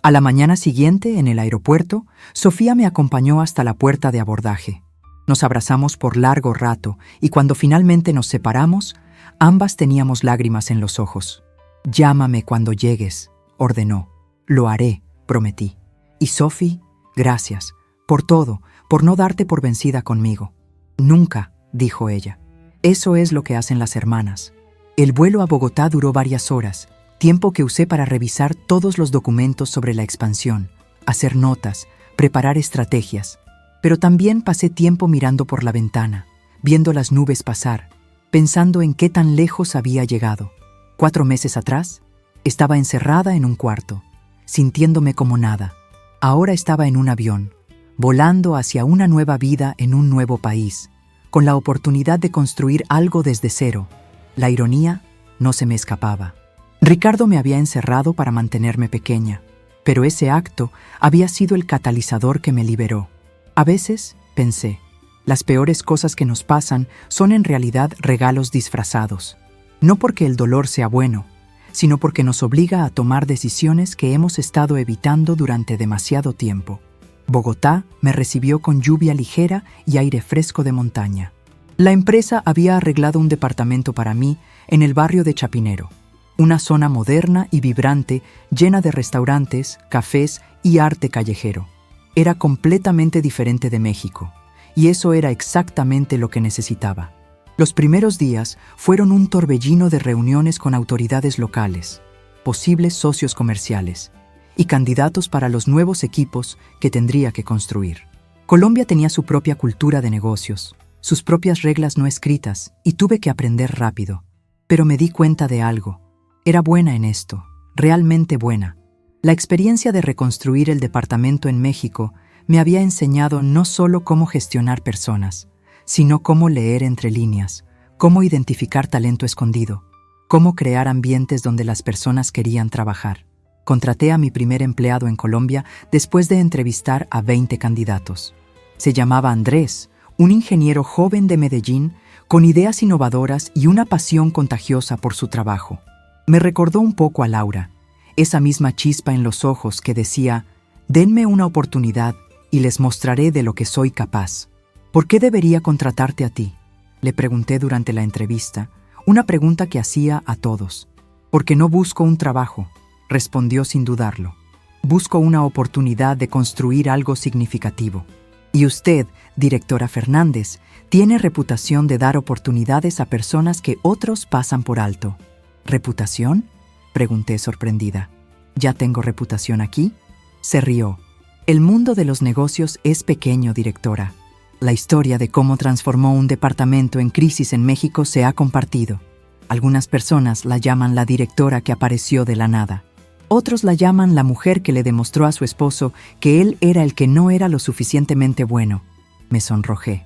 A la mañana siguiente, en el aeropuerto, Sofía me acompañó hasta la puerta de abordaje. Nos abrazamos por largo rato y cuando finalmente nos separamos, ambas teníamos lágrimas en los ojos. Llámame cuando llegues, ordenó. Lo haré, prometí. Y Sophie, gracias, por todo, por no darte por vencida conmigo. Nunca, dijo ella. Eso es lo que hacen las hermanas. El vuelo a Bogotá duró varias horas, tiempo que usé para revisar todos los documentos sobre la expansión, hacer notas, preparar estrategias. Pero también pasé tiempo mirando por la ventana, viendo las nubes pasar, pensando en qué tan lejos había llegado. 4 meses atrás, estaba encerrada en un cuarto, sintiéndome como nada. Ahora estaba en un avión, volando hacia una nueva vida en un nuevo país, con la oportunidad de construir algo desde cero. La ironía no se me escapaba. Ricardo me había encerrado para mantenerme pequeña, pero ese acto había sido el catalizador que me liberó. A veces, pensé, las peores cosas que nos pasan son en realidad regalos disfrazados. No porque el dolor sea bueno, sino porque nos obliga a tomar decisiones que hemos estado evitando durante demasiado tiempo. Bogotá me recibió con lluvia ligera y aire fresco de montaña. La empresa había arreglado un departamento para mí en el barrio de Chapinero, una zona moderna y vibrante llena de restaurantes, cafés y arte callejero. Era completamente diferente de México, y eso era exactamente lo que necesitaba. Los primeros días fueron un torbellino de reuniones con autoridades locales, posibles socios comerciales y candidatos para los nuevos equipos que tendría que construir. Colombia tenía su propia cultura de negocios, sus propias reglas no escritas, y tuve que aprender rápido. Pero me di cuenta de algo. Era buena en esto, realmente buena. La experiencia de reconstruir el departamento en México me había enseñado no solo cómo gestionar personas, sino cómo leer entre líneas, cómo identificar talento escondido, cómo crear ambientes donde las personas querían trabajar. Contraté a mi primer empleado en Colombia después de entrevistar a 20 candidatos. Se llamaba Andrés, un ingeniero joven de Medellín con ideas innovadoras y una pasión contagiosa por su trabajo. Me recordó un poco a Laura, esa misma chispa en los ojos que decía: «Denme una oportunidad y les mostraré de lo que soy capaz». «¿Por qué debería contratarte a ti?», le pregunté durante la entrevista, una pregunta que hacía a todos. «Porque no busco un trabajo», respondió sin dudarlo. «Busco una oportunidad de construir algo significativo. Y usted, directora Fernández, tiene reputación de dar oportunidades a personas que otros pasan por alto». «¿Reputación?», pregunté sorprendida. «¿Ya tengo reputación aquí?». Se rió. «El mundo de los negocios es pequeño, directora. La historia de cómo transformó un departamento en crisis en México se ha compartido. Algunas personas la llaman la directora que apareció de la nada. Otros la llaman la mujer que le demostró a su esposo que él era el que no era lo suficientemente bueno». Me sonrojé.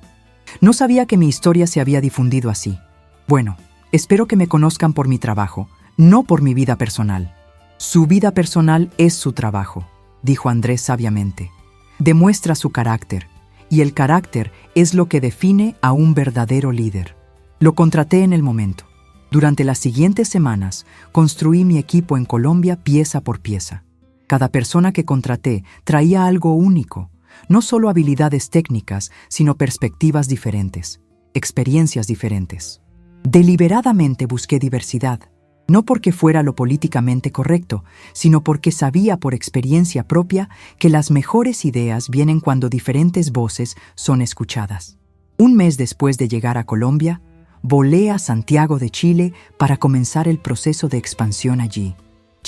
No sabía que mi historia se había difundido así. «Bueno, espero que me conozcan por mi trabajo, no por mi vida personal». «Su vida personal es su trabajo», dijo Andrés sabiamente. «Demuestra su carácter, y el carácter es lo que define a un verdadero líder». Lo contraté en el momento. Durante las siguientes semanas, construí mi equipo en Colombia pieza por pieza. Cada persona que contraté traía algo único, no solo habilidades técnicas, sino perspectivas diferentes, experiencias diferentes. Deliberadamente busqué diversidad, no porque fuera lo políticamente correcto, sino porque sabía por experiencia propia que las mejores ideas vienen cuando diferentes voces son escuchadas. Un mes después de llegar a Colombia, volé a Santiago de Chile para comenzar el proceso de expansión allí.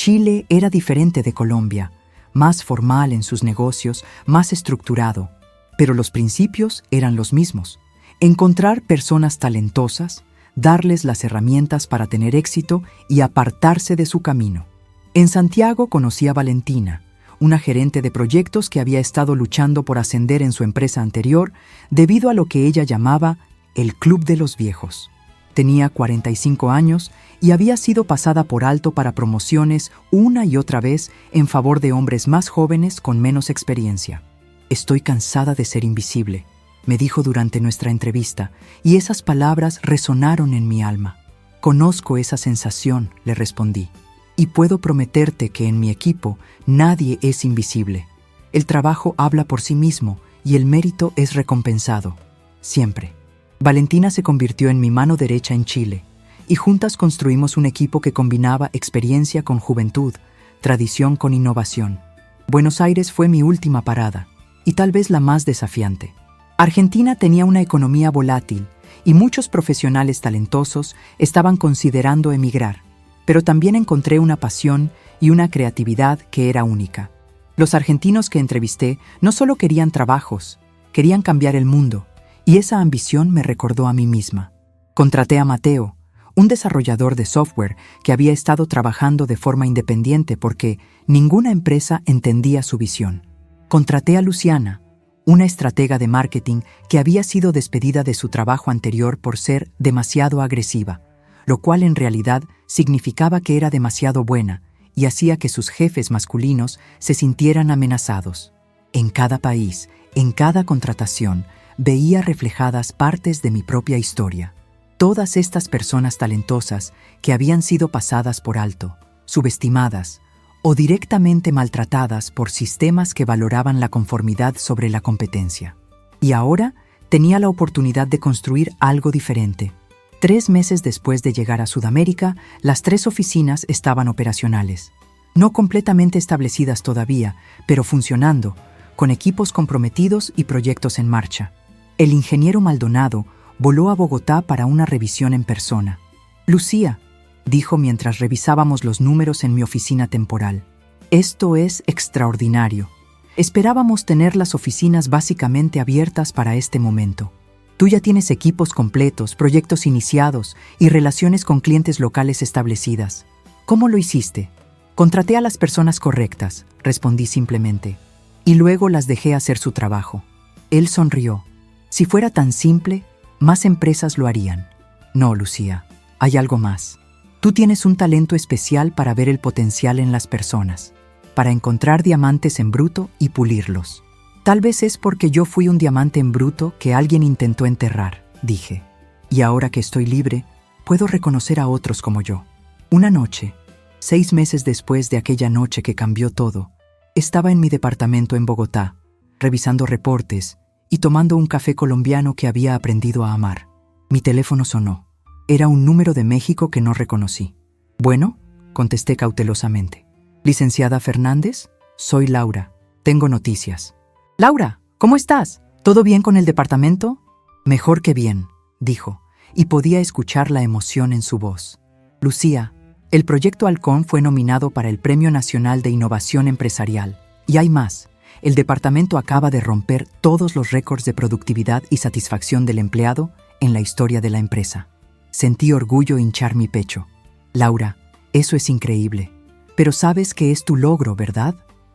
Chile era diferente de Colombia, más formal en sus negocios, más estructurado, pero los principios eran los mismos. Encontrar personas talentosas, darles las herramientas para tener éxito y apartarse de su camino. En Santiago conocí a Valentina, una gerente de proyectos que había estado luchando por ascender en su empresa anterior debido a lo que ella llamaba el Club de los Viejos. Tenía 45 años y había sido pasada por alto para promociones una y otra vez en favor de hombres más jóvenes con menos experiencia. «Estoy cansada de ser invisible», me dijo durante nuestra entrevista, y esas palabras resonaron en mi alma. «Conozco esa sensación», le respondí, «y puedo prometerte que en mi equipo nadie es invisible. El trabajo habla por sí mismo y el mérito es recompensado. Siempre». Valentina se convirtió en mi mano derecha en Chile, y juntas construimos un equipo que combinaba experiencia con juventud, tradición con innovación. Buenos Aires fue mi última parada, y tal vez la más desafiante. Argentina tenía una economía volátil, y muchos profesionales talentosos estaban considerando emigrar, pero también encontré una pasión y una creatividad que era única. Los argentinos que entrevisté no solo querían trabajos, querían cambiar el mundo, y esa ambición me recordó a mí misma. Contraté a Mateo, un desarrollador de software que había estado trabajando de forma independiente porque ninguna empresa entendía su visión. Contraté a Luciana, una estratega de marketing que había sido despedida de su trabajo anterior por ser demasiado agresiva, lo cual en realidad significaba que era demasiado buena y hacía que sus jefes masculinos se sintieran amenazados. En cada país, en cada contratación, veía reflejadas partes de mi propia historia. Todas estas personas talentosas que habían sido pasadas por alto, subestimadas o directamente maltratadas por sistemas que valoraban la conformidad sobre la competencia. Y ahora tenía la oportunidad de construir algo diferente. 3 meses después de llegar a Sudamérica, las 3 oficinas estaban operacionales. No completamente establecidas todavía, pero funcionando, con equipos comprometidos y proyectos en marcha. El ingeniero Maldonado voló a Bogotá para una revisión en persona. «Lucía», dijo mientras revisábamos los números en mi oficina temporal, «esto es extraordinario. Esperábamos tener las oficinas básicamente abiertas para este momento. Tú ya tienes equipos completos, proyectos iniciados y relaciones con clientes locales establecidas. ¿Cómo lo hiciste?» «Contraté a las personas correctas», respondí simplemente, «y luego las dejé hacer su trabajo». Él sonrió. «Si fuera tan simple, más empresas lo harían». «No, Lucía, hay algo más. Tú tienes un talento especial para ver el potencial en las personas, para encontrar diamantes en bruto y pulirlos. Tal vez es porque yo fui un diamante en bruto que alguien intentó enterrar», dije. «Y ahora que estoy libre, puedo reconocer a otros como yo». Una noche, 6 meses después de aquella noche que cambió todo, estaba en mi departamento en Bogotá, revisando reportes y tomando un café colombiano que había aprendido a amar. Mi teléfono sonó. Era un número de México que no reconocí. «Bueno», contesté cautelosamente. «Licenciada Fernández, soy Laura. Tengo noticias». «Laura, ¿cómo estás? ¿Todo bien con el departamento?» «Mejor que bien», dijo, y podía escuchar la emoción en su voz. «Lucía, el proyecto Halcón fue nominado para el Premio Nacional de Innovación Empresarial. Y hay más. El departamento acaba de romper todos los récords de productividad y satisfacción del empleado en la historia de la empresa». Sentí orgullo hinchar mi pecho. «Laura, eso es increíble. Pero sabes que es tu logro, ¿verdad?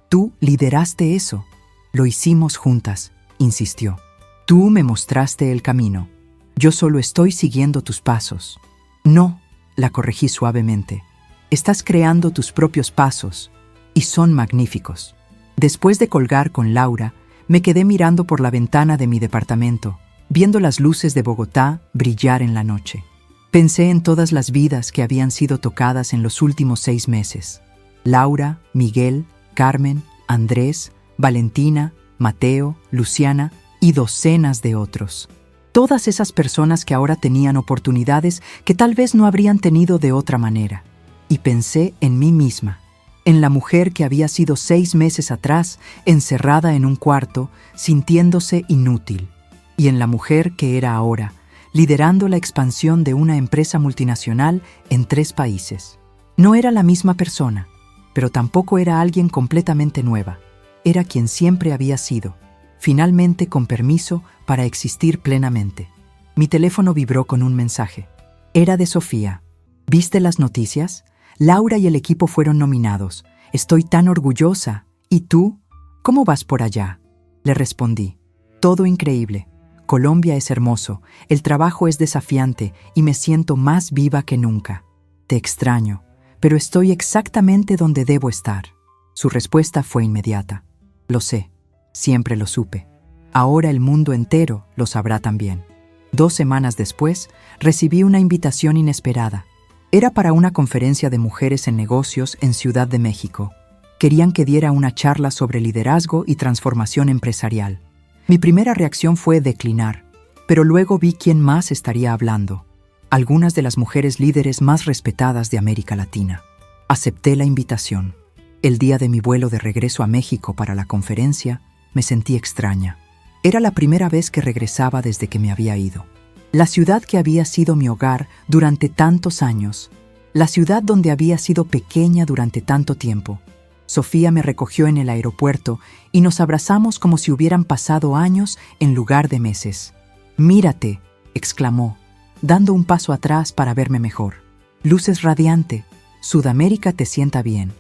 Tú lideraste eso». «Lo hicimos juntas», insistió. «Tú me mostraste el camino. Yo solo estoy siguiendo tus pasos». «No», la corregí suavemente. «Estás creando tus propios pasos, y son magníficos». Después de colgar con Laura, me quedé mirando por la ventana de mi departamento, viendo las luces de Bogotá brillar en la noche. Pensé en todas las vidas que habían sido tocadas en los últimos 6 meses. Laura, Miguel, Carmen, Andrés, Valentina, Mateo, Luciana y docenas de otros. Todas esas personas que ahora tenían oportunidades que tal vez no habrían tenido de otra manera. Y pensé en mí misma, en la mujer que había sido 6 meses atrás encerrada en un cuarto, sintiéndose inútil, y en la mujer que era ahora, liderando la expansión de una empresa multinacional en 3 países. No era la misma persona, pero tampoco era alguien completamente nueva. Era quien siempre había sido, finalmente con permiso para existir plenamente. Mi teléfono vibró con un mensaje. Era de Sofía. ¿Viste las noticias? Laura y el equipo fueron nominados. Estoy tan orgullosa. ¿Y tú? ¿Cómo vas por allá? Le respondí. Todo increíble. Colombia es hermoso, el trabajo es desafiante y me siento más viva que nunca. Te extraño, pero estoy exactamente donde debo estar. Su respuesta fue inmediata. Lo sé, siempre lo supe. Ahora el mundo entero lo sabrá también. 2 semanas después, recibí una invitación inesperada. Era para una conferencia de mujeres en negocios en Ciudad de México. Querían que diera una charla sobre liderazgo y transformación empresarial. Mi primera reacción fue declinar, pero luego vi quién más estaría hablando. Algunas de las mujeres líderes más respetadas de América Latina. Acepté la invitación. El día de mi vuelo de regreso a México para la conferencia, me sentí extraña. Era la primera vez que regresaba desde que me había ido. La ciudad que había sido mi hogar durante tantos años. La ciudad donde había sido pequeña durante tanto tiempo. Sofía me recogió en el aeropuerto y nos abrazamos como si hubieran pasado años en lugar de meses. «Mírate», exclamó, dando un paso atrás para verme mejor. «Luces radiante. Sudamérica te sienta bien».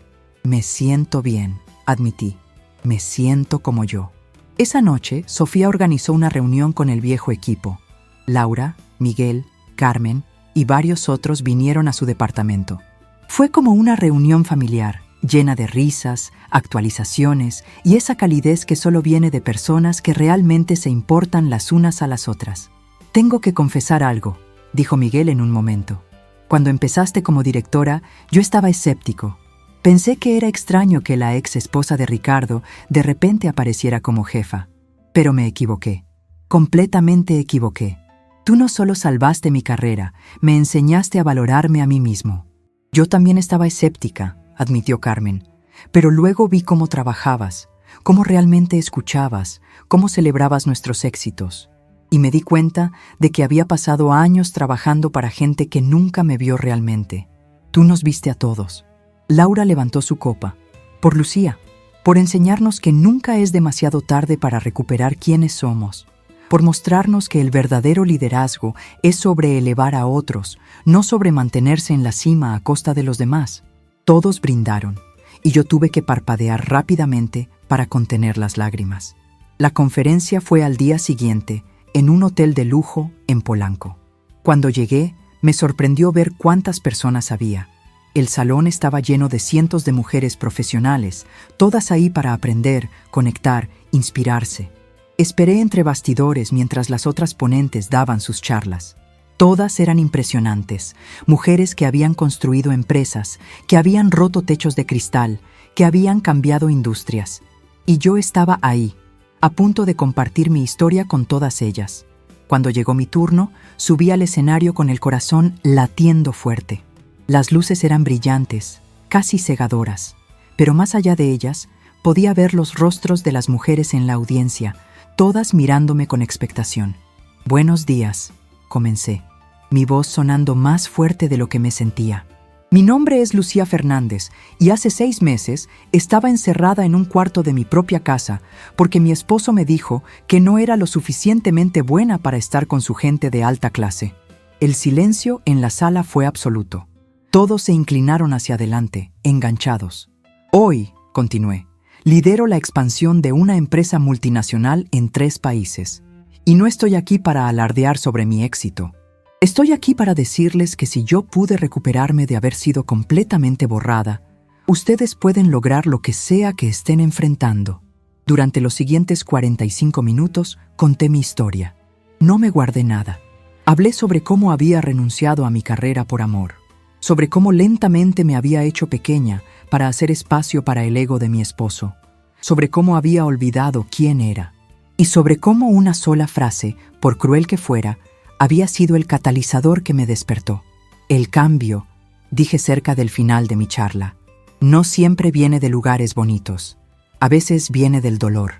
«Me siento bien», admití. «Me siento como yo». Esa noche, Sofía organizó una reunión con el viejo equipo. Laura, Miguel, Carmen y varios otros vinieron a su departamento. Fue como una reunión familiar, llena de risas, actualizaciones y esa calidez que solo viene de personas que realmente se importan las unas a las otras. «Tengo que confesar algo», dijo Miguel en un momento. «Cuando empezaste como directora, yo estaba escéptico. Pensé que era extraño que la ex esposa de Ricardo de repente apareciera como jefa. Pero me equivoqué. Completamente equivoqué. Tú no solo salvaste mi carrera, me enseñaste a valorarme a mí mismo». «Yo también estaba escéptica», admitió Carmen, «pero luego vi cómo trabajabas, cómo realmente escuchabas, cómo celebrabas nuestros éxitos. Y me di cuenta de que había pasado años trabajando para gente que nunca me vio realmente. Tú nos viste a todos». Laura levantó su copa. «Por Lucía, por enseñarnos que nunca es demasiado tarde para recuperar quiénes somos, por mostrarnos que el verdadero liderazgo es sobre elevar a otros, no sobre mantenerse en la cima a costa de los demás». Todos brindaron, y yo tuve que parpadear rápidamente para contener las lágrimas. La conferencia fue al día siguiente, en un hotel de lujo en Polanco. Cuando llegué, me sorprendió ver cuántas personas había. El salón estaba lleno de cientos de mujeres profesionales, todas ahí para aprender, conectar, inspirarse. Esperé entre bastidores mientras las otras ponentes daban sus charlas. Todas eran impresionantes, mujeres que habían construido empresas, que habían roto techos de cristal, que habían cambiado industrias. Y yo estaba ahí, a punto de compartir mi historia con todas ellas. Cuando llegó mi turno, subí al escenario con el corazón latiendo fuerte. Las luces eran brillantes, casi cegadoras, pero más allá de ellas, podía ver los rostros de las mujeres en la audiencia, todas mirándome con expectación. «Buenos días», comencé, mi voz sonando más fuerte de lo que me sentía. «Mi nombre es Lucía Fernández y hace 6 meses estaba encerrada en un cuarto de mi propia casa porque mi esposo me dijo que no era lo suficientemente buena para estar con su gente de alta clase». El silencio en la sala fue absoluto. Todos se inclinaron hacia adelante, enganchados. «Hoy», continué, «lidero la expansión de una empresa multinacional en 3 países. Y no estoy aquí para alardear sobre mi éxito. Estoy aquí para decirles que si yo pude recuperarme de haber sido completamente borrada, ustedes pueden lograr lo que sea que estén enfrentando». Durante los siguientes 45 minutos conté mi historia. No me guardé nada. Hablé sobre cómo había renunciado a mi carrera por amor, sobre cómo lentamente me había hecho pequeña para hacer espacio para el ego de mi esposo, sobre cómo había olvidado quién era, y sobre cómo una sola frase, por cruel que fuera, había sido el catalizador que me despertó. «El cambio», dije cerca del final de mi charla, «no siempre viene de lugares bonitos. A veces viene del dolor.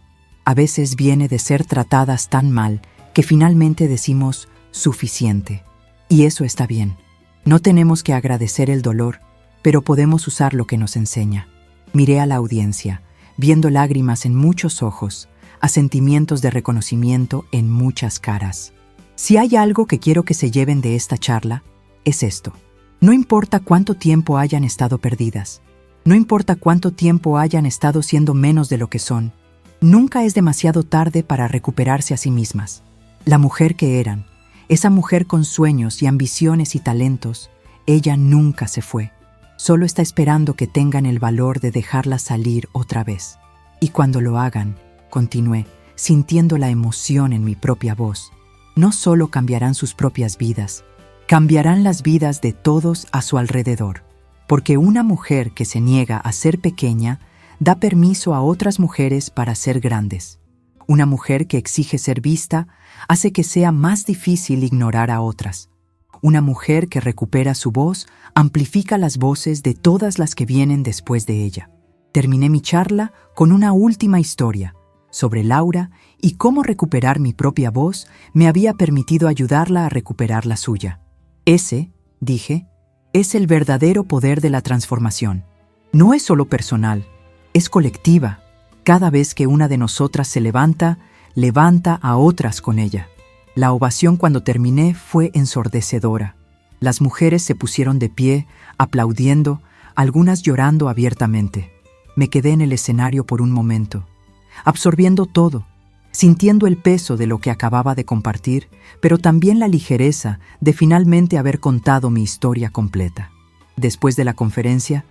A veces viene de ser tratadas tan mal que finalmente decimos suficiente. Y eso está bien. No tenemos que agradecer el dolor, pero podemos usar lo que nos enseña». Miré a la audiencia, viendo lágrimas en muchos ojos, asentimientos de reconocimiento en muchas caras. Si hay algo que quiero que se lleven de esta charla, es esto. No importa cuánto tiempo hayan estado perdidas, no importa cuánto tiempo hayan estado siendo menos de lo que son, nunca es demasiado tarde para recuperarse a sí mismas. La mujer que eran, esa mujer con sueños y ambiciones y talentos, ella nunca se fue. Solo está esperando que tengan el valor de dejarla salir otra vez. Y cuando lo hagan, continué, sintiendo la emoción en mi propia voz, no solo cambiarán sus propias vidas, cambiarán las vidas de todos a su alrededor. Porque una mujer que se niega a ser pequeña da permiso a otras mujeres para ser grandes. Una mujer que exige ser vista hace que sea más difícil ignorar a otras. Una mujer que recupera su voz amplifica las voces de todas las que vienen después de ella. Terminé mi charla con una última historia sobre Laura y cómo recuperar mi propia voz me había permitido ayudarla a recuperar la suya. Ese, dije, es el verdadero poder de la transformación. No es solo personal, es colectiva. Cada vez que una de nosotras se levanta, levanta a otras con ella. La ovación cuando terminé fue ensordecedora. Las mujeres se pusieron de pie, aplaudiendo, algunas llorando abiertamente. Me quedé en el escenario por un momento, absorbiendo todo, sintiendo el peso de lo que acababa de compartir, pero también la ligereza de finalmente haber contado mi historia completa. Después de la conferencia,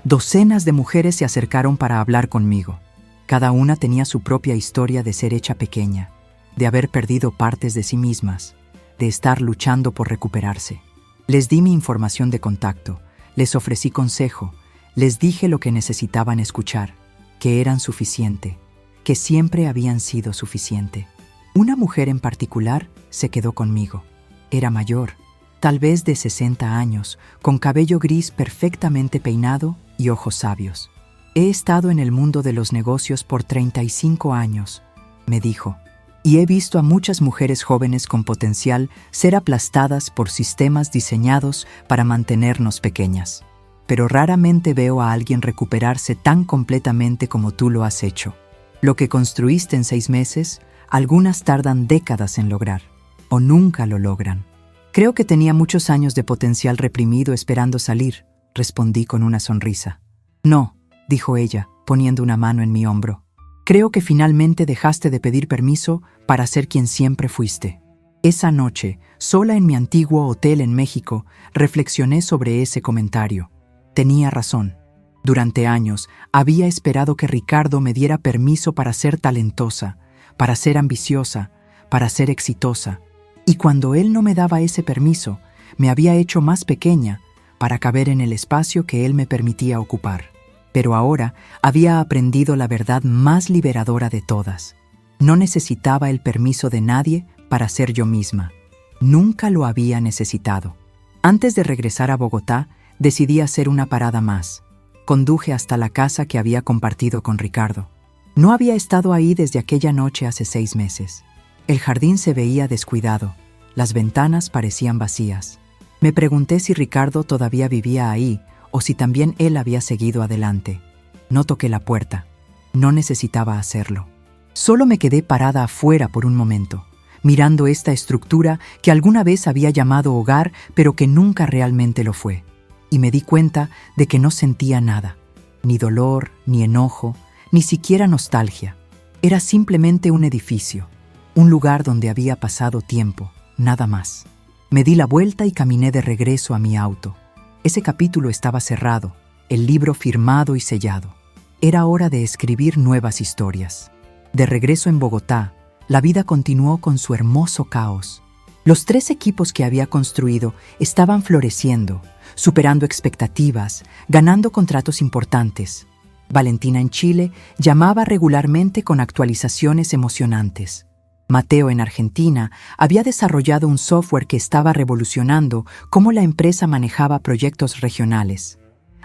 docenas de mujeres se acercaron para hablar conmigo. Cada una tenía su propia historia de ser hecha pequeña, de haber perdido partes de sí mismas, de estar luchando por recuperarse. Les di mi información de contacto, les ofrecí consejo, les dije lo que necesitaban escuchar, que eran suficiente, que siempre habían sido suficiente. Una mujer en particular se quedó conmigo. Era mayor, tal vez de 60 años, con cabello gris perfectamente peinado y ojos sabios. He estado en el mundo de los negocios por 35 años, me dijo, y he visto a muchas mujeres jóvenes con potencial ser aplastadas por sistemas diseñados para mantenernos pequeñas. Pero raramente veo a alguien recuperarse tan completamente como tú lo has hecho. Lo que construiste en 6 meses, algunas tardan décadas en lograr, o nunca lo logran. Creo que tenía muchos años de potencial reprimido esperando salir, respondí con una sonrisa. No, dijo ella, poniendo una mano en mi hombro. Creo que finalmente dejaste de pedir permiso para ser quien siempre fuiste. Esa noche, sola en mi antiguo hotel en México, reflexioné sobre ese comentario. Tenía razón. Durante años, había esperado que Ricardo me diera permiso para ser talentosa, para ser ambiciosa, para ser exitosa. Y cuando él no me daba ese permiso, me había hecho más pequeña para caber en el espacio que él me permitía ocupar. Pero ahora había aprendido la verdad más liberadora de todas. No necesitaba el permiso de nadie para ser yo misma. Nunca lo había necesitado. Antes de regresar a Bogotá, decidí hacer una parada más. Conduje hasta la casa que había compartido con Ricardo. No había estado ahí desde aquella noche hace 6 meses. El jardín se veía descuidado. Las ventanas parecían vacías. Me pregunté si Ricardo todavía vivía ahí o si también él había seguido adelante. No toqué la puerta. No necesitaba hacerlo. Solo me quedé parada afuera por un momento, mirando esta estructura que alguna vez había llamado hogar, pero que nunca realmente lo fue. Y me di cuenta de que no sentía nada. Ni dolor, ni enojo, ni siquiera nostalgia. Era simplemente un edificio. Un lugar donde había pasado tiempo, nada más. Me di la vuelta y caminé de regreso a mi auto. Ese capítulo estaba cerrado, el libro firmado y sellado. Era hora de escribir nuevas historias. De regreso en Bogotá, la vida continuó con su hermoso caos. Los 3 equipos que había construido estaban floreciendo, superando expectativas, ganando contratos importantes. Valentina en Chile llamaba regularmente con actualizaciones emocionantes. Mateo en Argentina había desarrollado un software que estaba revolucionando cómo la empresa manejaba proyectos regionales.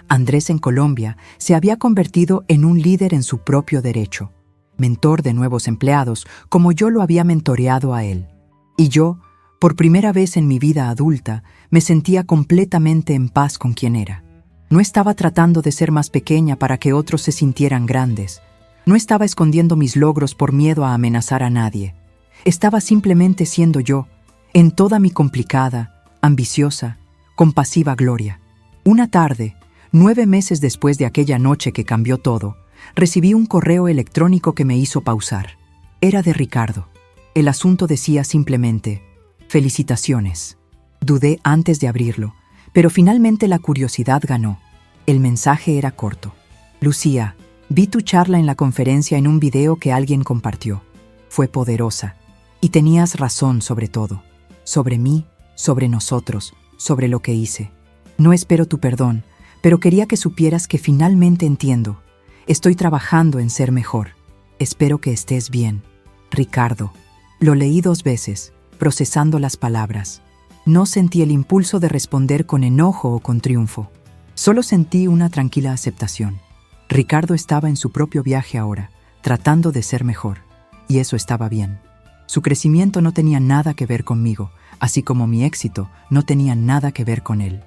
Andrés en Colombia se había convertido en un líder en su propio derecho, mentor de nuevos empleados como yo lo había mentoreado a él. Y yo, por primera vez en mi vida adulta, me sentía completamente en paz con quien era. No estaba tratando de ser más pequeña para que otros se sintieran grandes. No estaba escondiendo mis logros por miedo a amenazar a nadie. Estaba simplemente siendo yo, en toda mi complicada, ambiciosa, compasiva gloria. Una tarde, 9 meses después de aquella noche que cambió todo, recibí un correo electrónico que me hizo pausar. Era de Ricardo. El asunto decía simplemente: felicitaciones. Dudé antes de abrirlo, pero finalmente la curiosidad ganó. El mensaje era corto. Lucía, vi tu charla en la conferencia en un video que alguien compartió. Fue poderosa. Y tenías razón sobre todo. Sobre mí, sobre nosotros, sobre lo que hice. No espero tu perdón, pero quería que supieras que finalmente entiendo. Estoy trabajando en ser mejor. Espero que estés bien. Ricardo. Lo leí 2 veces, procesando las palabras. No sentí el impulso de responder con enojo o con triunfo. Solo sentí una tranquila aceptación. Ricardo estaba en su propio viaje ahora, tratando de ser mejor. Y eso estaba bien. Su crecimiento no tenía nada que ver conmigo, así como mi éxito no tenía nada que ver con él.